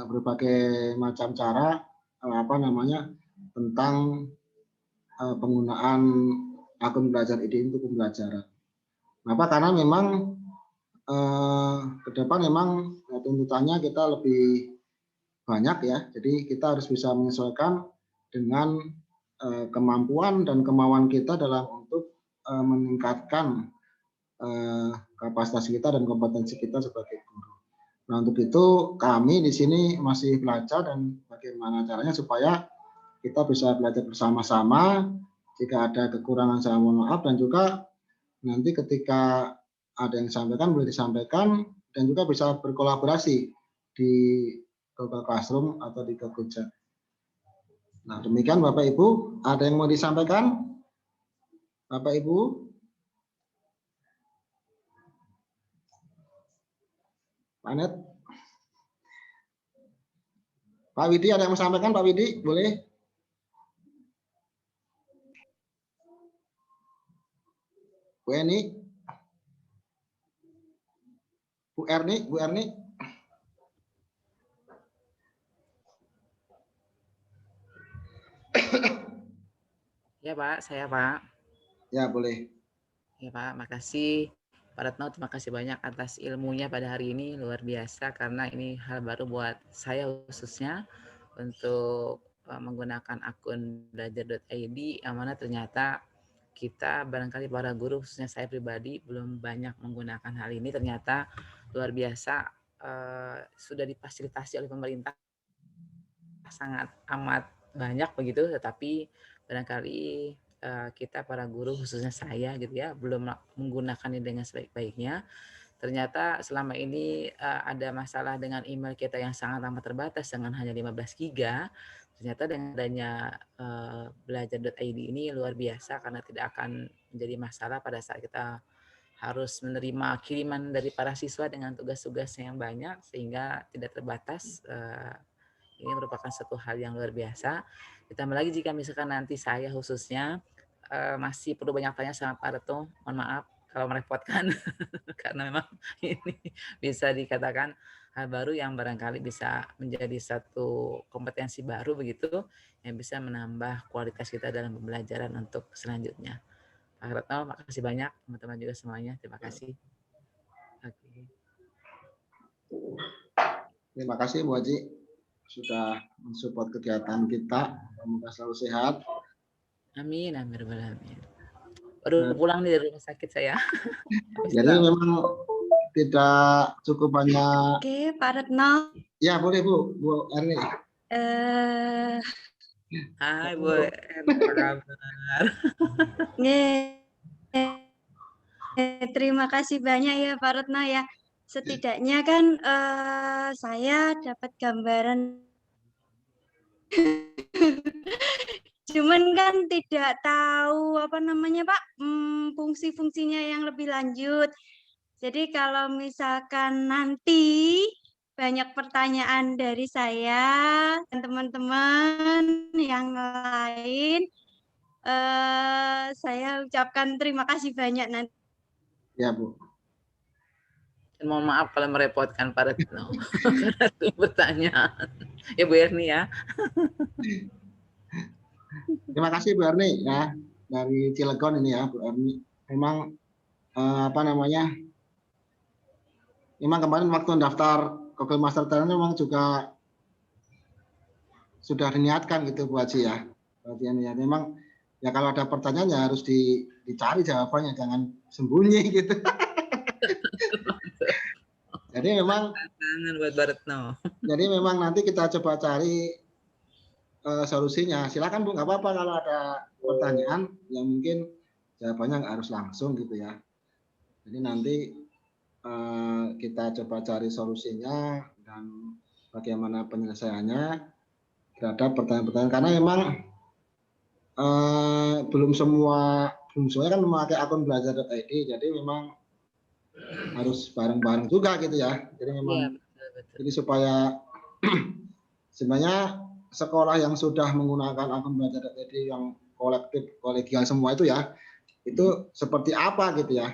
berbagai macam cara tentang penggunaan akun belajar ide untuk pembelajaran. Kenapa? Karena memang ke depan memang tuntutannya kita lebih banyak ya. Jadi kita harus bisa menyesuaikan dengan kemampuan dan kemauan kita dalam untuk meningkatkan kapasitas kita dan kompetensi kita sebagai guru. Nah, untuk itu kami di sini masih belajar dan bagaimana caranya supaya kita bisa belajar bersama-sama. Jika ada kekurangan saya mohon maaf, dan juga nanti ketika ada yang disampaikan boleh disampaikan dan juga bisa berkolaborasi di Google Classroom atau di Google Chat. Nah, demikian Bapak Ibu, ada yang mau disampaikan? Bapak Ibu? Pak Net? Pak Widi, ada yang mau disampaikan Pak Widi? Boleh? Bu Eni? Bu Erni? Bu Erni? Ya Pak, saya Pak. Ya boleh. Ya Pak, makasih Pak Retno, terima kasih banyak atas ilmunya pada hari ini, luar biasa karena ini hal baru buat saya khususnya untuk menggunakan akun belajar.id yang mana ternyata kita barangkali para guru khususnya saya pribadi belum banyak menggunakan hal ini, ternyata luar biasa sudah difasilitasi oleh pemerintah sangat amat banyak begitu, tetapi barangkali kita para guru khususnya saya gitu ya belum menggunakannya dengan sebaik-baiknya. Ternyata selama ini ada masalah dengan email kita yang sangat amat terbatas dengan hanya 15 giga. Ternyata dengan adanya belajar.id ini luar biasa karena tidak akan menjadi masalah pada saat kita harus menerima kiriman dari para siswa dengan tugas-tugasnya yang banyak sehingga tidak terbatas. Ini merupakan satu hal yang luar biasa. Ditambah lagi jika misalkan nanti saya khususnya masih perlu banyak tanya sama Pak Retno, mohon maaf kalau merepotkan karena memang ini bisa dikatakan hal baru yang barangkali bisa menjadi satu kompetensi baru begitu yang bisa menambah kualitas kita dalam pembelajaran untuk selanjutnya. Pak Retno, makasih banyak teman-teman juga semuanya. Terima kasih. Oke. Terima kasih Bu Haji sudah mensupport kegiatan kita. Semoga selalu sehat. Amin, amin, amin. Baru pulang dari rumah sakit saya. Jadi memang tidak cukup banyak. Oke, Pak Retno. Ya boleh Bu Erni. Hai Bu, apa kabar? Terima kasih banyak ya Pak Retno ya. Setidaknya kan saya dapat gambaran. Cuman kan tidak tahu apa namanya Pak, fungsi-fungsinya yang lebih lanjut. Jadi kalau misalkan nanti banyak pertanyaan dari saya dan teman-teman yang lain, saya ucapkan terima kasih banyak nanti. Ya Bu. Dan mohon maaf kalau merepotkan Pak Retno karena itu pertanyaan. Ya Bu Erni ya. Terima kasih Bu Erni ya dari Cilegon ini ya Bu Erni. Memang apa namanya? Memang kemarin waktu daftar Google Master Talent memang juga sudah diniatkan gitu Bu Haji ya. Ya. Memang ya kalau ada pertanyaan ya harus dicari jawabannya, jangan sembunyi gitu. Jadi memang buat Pak Retno. Jadi memang nanti kita coba cari solusinya. Silakan Bu, nggak apa-apa kalau ada pertanyaan yang mungkin jawabannya nggak harus langsung gitu ya. Jadi nanti kita coba cari solusinya dan bagaimana penyelesaiannya terhadap pertanyaan-pertanyaan. Karena memang belum semuanya kan memakai akun belajar.id, jadi memang harus bareng-bareng juga gitu ya. Jadi memang Ya, betul. jadi supaya sebenarnya sekolah yang sudah menggunakan akun belajar.id yang kolektif, kolegial semua itu ya, itu seperti apa gitu ya.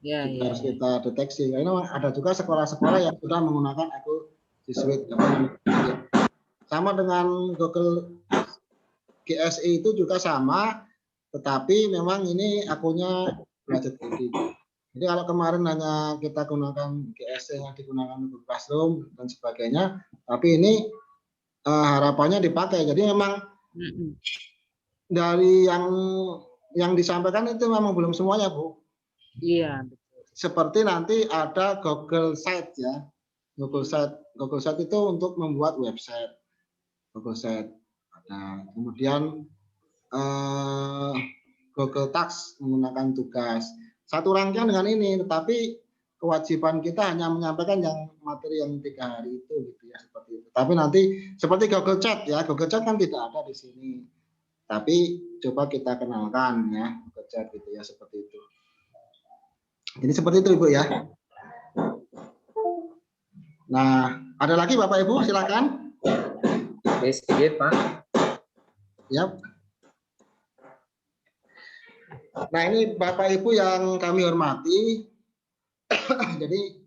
Ya, Kita ya, harus kita deteksi. Karena ada juga sekolah-sekolah yang sudah menggunakan akun G Suite. Sama dengan Google GSI itu juga sama, tetapi memang ini akunnya belajar.id. Jadi kalau kemarin hanya kita gunakan GSI yang digunakan Google Classroom dan sebagainya, tapi ini harapannya dipakai. Jadi memang dari yang disampaikan itu memang belum semuanya Bu. Iya, betul. Seperti nanti ada Google Site ya. Google Site itu untuk membuat website. Google Site. Nah, kemudian Google Task menggunakan tugas. Satu rangkaian dengan ini, tetapi kewajiban kita hanya menyampaikan yang materi yang 3 hari itu gitu ya, seperti itu. Tapi nanti seperti Google Chat ya, Google Chat kan tidak ada di sini. Tapi coba kita kenalkan ya Google Chat gitu ya, seperti itu. Jadi seperti itu Ibu ya. Nah, ada lagi Bapak Ibu, silakan. Sedikit Pak. Yap. Nah, ini Bapak Ibu yang kami hormati. Jadi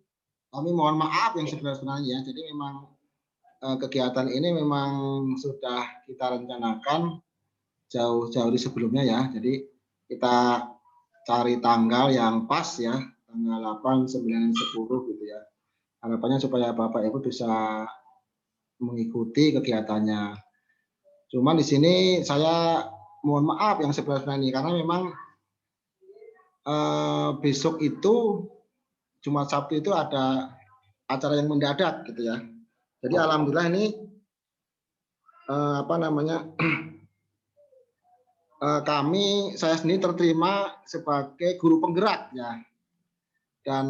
kami mohon maaf yang sebenarnya. Jadi memang kegiatan ini memang sudah kita rencanakan jauh-jauh di sebelumnya ya. Jadi kita cari tanggal yang pas ya, tanggal 8, 9, 10 gitu ya. Harapannya supaya Bapak Ibu bisa mengikuti kegiatannya. Cuman di sini saya mohon maaf yang sebenarnya ini karena memang besok itu Jumat Sabtu itu ada acara yang mendadak gitu ya. Jadi alhamdulillah ini saya sendiri terterima sebagai guru penggerak ya. Dan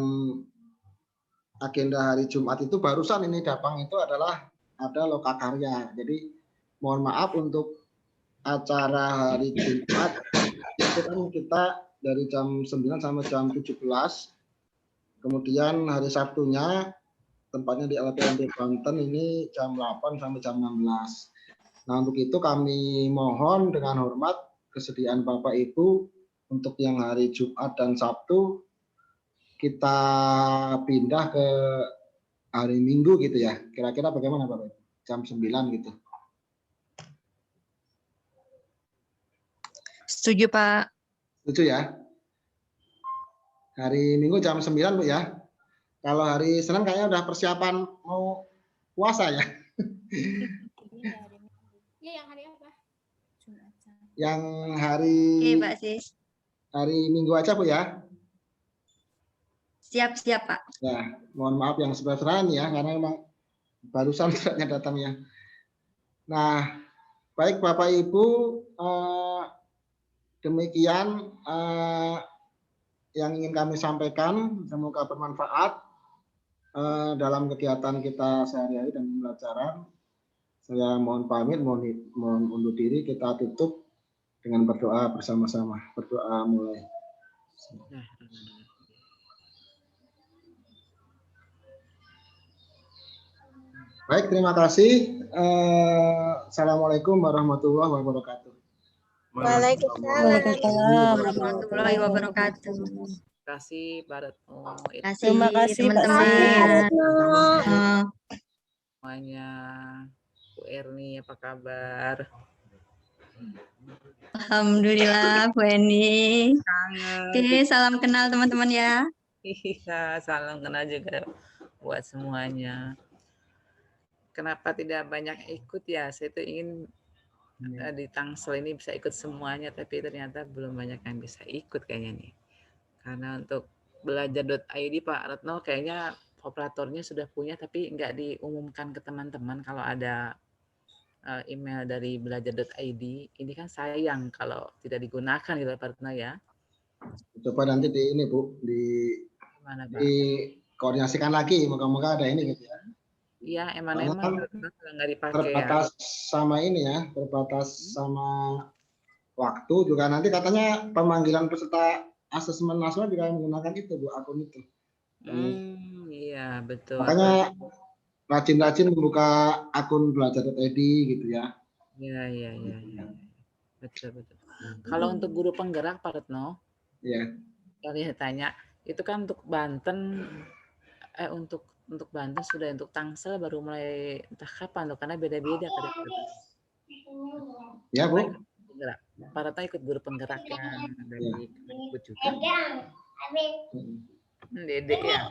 agenda hari Jumat itu barusan ini datang itu adalah ada lokakarya. Jadi mohon maaf untuk acara hari Jumat itu kan kita dari jam 9 sampai jam 17. Kemudian hari Sabtunya tempatnya di LPMP Banten ini jam 8 sampai jam 16. Nah, untuk itu kami mohon dengan hormat kesediaan Bapak Ibu untuk yang hari Jumat dan Sabtu kita pindah ke hari Minggu gitu ya. Kira-kira bagaimana Bapak Ibu? Jam 9 gitu. Setuju, Pak. Setuju ya? Hari Minggu jam 9 Bu ya. Kalau hari Senin kayaknya udah persiapan mau puasa ya. Iya, yang hari apa? Jumat. Yang hari Oke, Pak Sis. hari Minggu aja Bu ya. Siap-siap, Pak. Ya, mohon maaf yang sebesar-besaran ya, karena memang barusan suratnya datang ya. Nah, baik Bapak Ibu, demikian yang ingin kami sampaikan. Semoga bermanfaat dalam kegiatan kita sehari-hari dan pembelajaran. Saya mohon pamit, mohon undur diri. Kita tutup dengan berdoa bersama-sama. Berdoa mulai. Baik, terima kasih. Assalamualaikum warahmatullahi wabarakatuh. Waalaikumsalam warahmatullahi wabarakatuh. Terima kasih Pak Retno. Terima kasih teman-teman. Semuanya. Bu Erni, apa kabar? Alhamdulillah, Bu Eni. Kangen. Oke, salam kenal teman-teman ya. Iya, salam kenal juga buat semuanya. Kenapa tidak banyak ikut ya? Saya tuh ingin di Tangsel ini bisa ikut semuanya, tapi ternyata belum banyak yang bisa ikut kayaknya nih. Karena untuk belajar.id Pak Retno kayaknya operatornya sudah punya, tapi nggak diumumkan ke teman-teman kalau ada email dari belajar.id. Ini kan sayang kalau tidak digunakan gitu Pak Retno ya. Coba nanti di ini Bu, Gimana, Pak? dikoordinasikan lagi, moga-moga ada ini gitu ya. Iya, emang nggak dipakai terbatas sama ini ya, terbatas sama waktu juga. Nanti katanya pemanggilan peserta asesmen nasional juga menggunakan itu Bu, akun itu. Iya betul. Makanya rajin-rajin membuka akun belajar.id gitu ya. Iya. Betul. Kalau untuk guru penggerak Pak Retno, Iya. kalian tanya, itu kan untuk Banten, untuk Banten sudah, untuk Tangsel baru mulai entah kapan loh, karena beda-beda kadang-kadang. Ya Bu. Penggerak. Pak Retno ikut guru penggerak yang dari Kemendikbud juga. Dede ya.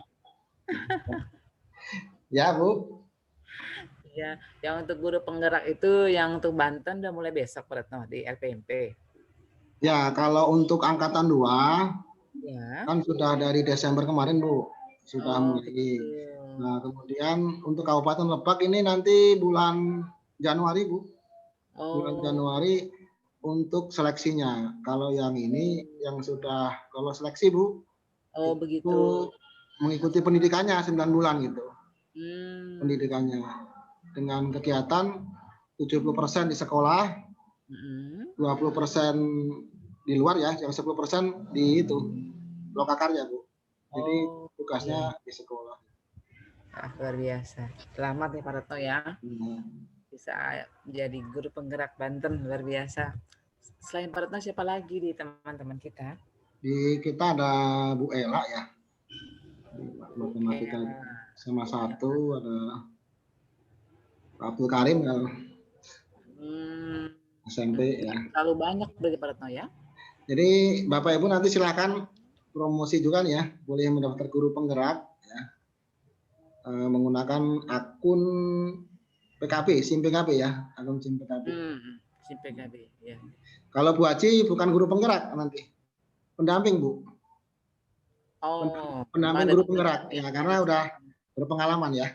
Ya Bu. Ya, yang untuk guru penggerak itu yang untuk Banten udah mulai besok Pak Retno di LPMP. Ya, kalau untuk angkatan 2 ya, kan sudah dari Desember kemarin Bu, sudah mulai. Betul. Nah, kemudian untuk Kabupaten Lebak ini nanti bulan Januari Bu. Bulan Januari untuk seleksinya. Kalau yang ini yang sudah kalau seleksi Bu. Begitu. Mengikuti pendidikannya 9 bulan gitu. Pendidikannya dengan kegiatan 70% di sekolah, 20% di luar ya, yang 10% di itu lokakarya Bu. Jadi tugasnya di sekolah. Luar biasa. Selamat nih Pak Retno ya. Bisa menjadi guru penggerak Banten, luar biasa. Selain Pak Retno siapa lagi di teman-teman kita? Di kita ada Bu Ela ya. Matematika sama satu ada Pak Abdul Karim kalau SMP ya. Terlalu banyak berarti Pak Retno ya. Jadi Bapak Ibu nanti silakan promosi juga nih ya, boleh mendaftar guru penggerak ya. Menggunakan akun PKB, SIM PKB ya, akun SIM PKB. SIM PKB ya. Kalau Bu Haji bukan guru penggerak nanti, pendamping Bu. Pendamping guru penggerak ya, karena udah berpengalaman ya.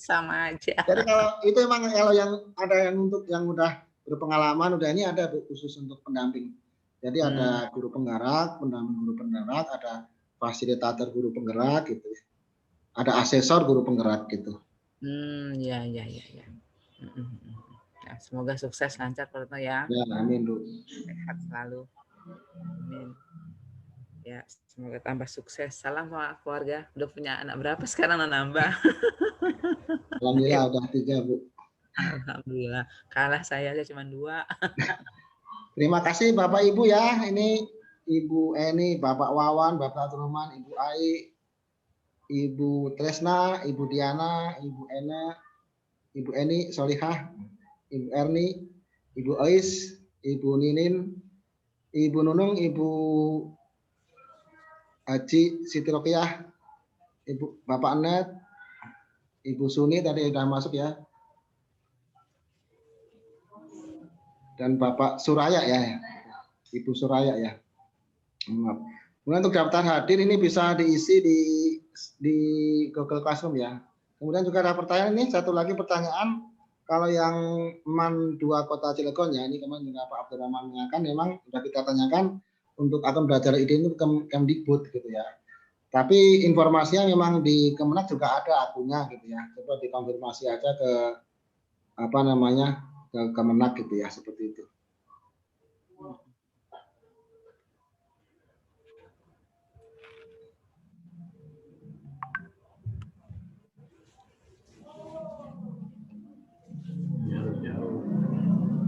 Sama aja. Jadi kalau itu emang kalau yang ada yang untuk yang udah berpengalaman, udah ini ada Bu, khusus untuk pendamping. Jadi ada guru penggerak, pendamping guru penggerak, ada fasilitator guru penggerak gitu. Ada asesor guru penggerak gitu. Ya. Nah, semoga sukses lancar Pak Retno ya. Ya, amin Bu. Sehat selalu. Amin. Ya, semoga tambah sukses. Salam sama keluarga. Udah punya anak berapa sekarang nambah? Alhamdulillah udah 3 Bu. Alhamdulillah. Kalah saya aja cuma 2. Terima kasih Bapak Ibu ya. Ini Ibu Eni, Bapak Wawan, Bapak Abdurrahman, Ibu Ai, Ibu Tresna, Ibu Diana, Ibu Eni Solihah, Ibu Erni, Ibu Ais, Ibu Ninin, Ibu Nunung, Ibu Haji Siti Rokiah, Ibu Bapak Net, Ibu Suni tadi sudah masuk ya. Dan Bapak Suraya ya. Ibu Suraya ya. Maaf. Kemudian untuk daftar hadir ini bisa diisi di Google Classroom ya. Kemudian juga ada pertanyaan ini, satu lagi pertanyaan, kalau yang MAN 2 Kota Cilegon ya, ini kemarin juga Pak Abdurrahman menanyakan, memang sudah kita tanyakan untuk akun belajar ID itu Kemdikbud gitu ya. Tapi informasinya memang di Kemenak juga ada akunnya gitu ya. Coba dikonfirmasi aja ke apa namanya ke Kemenak gitu ya, seperti itu.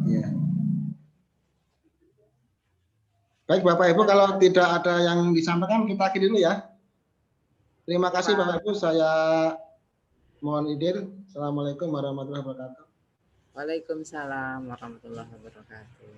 Ya. Baik Bapak Ibu, kalau tidak ada yang disampaikan kita akhiri dulu ya. Terima kasih Bapak Ibu, saya mohon izin. Assalamualaikum warahmatullahi wabarakatuh. Waalaikumsalam warahmatullahi wabarakatuh.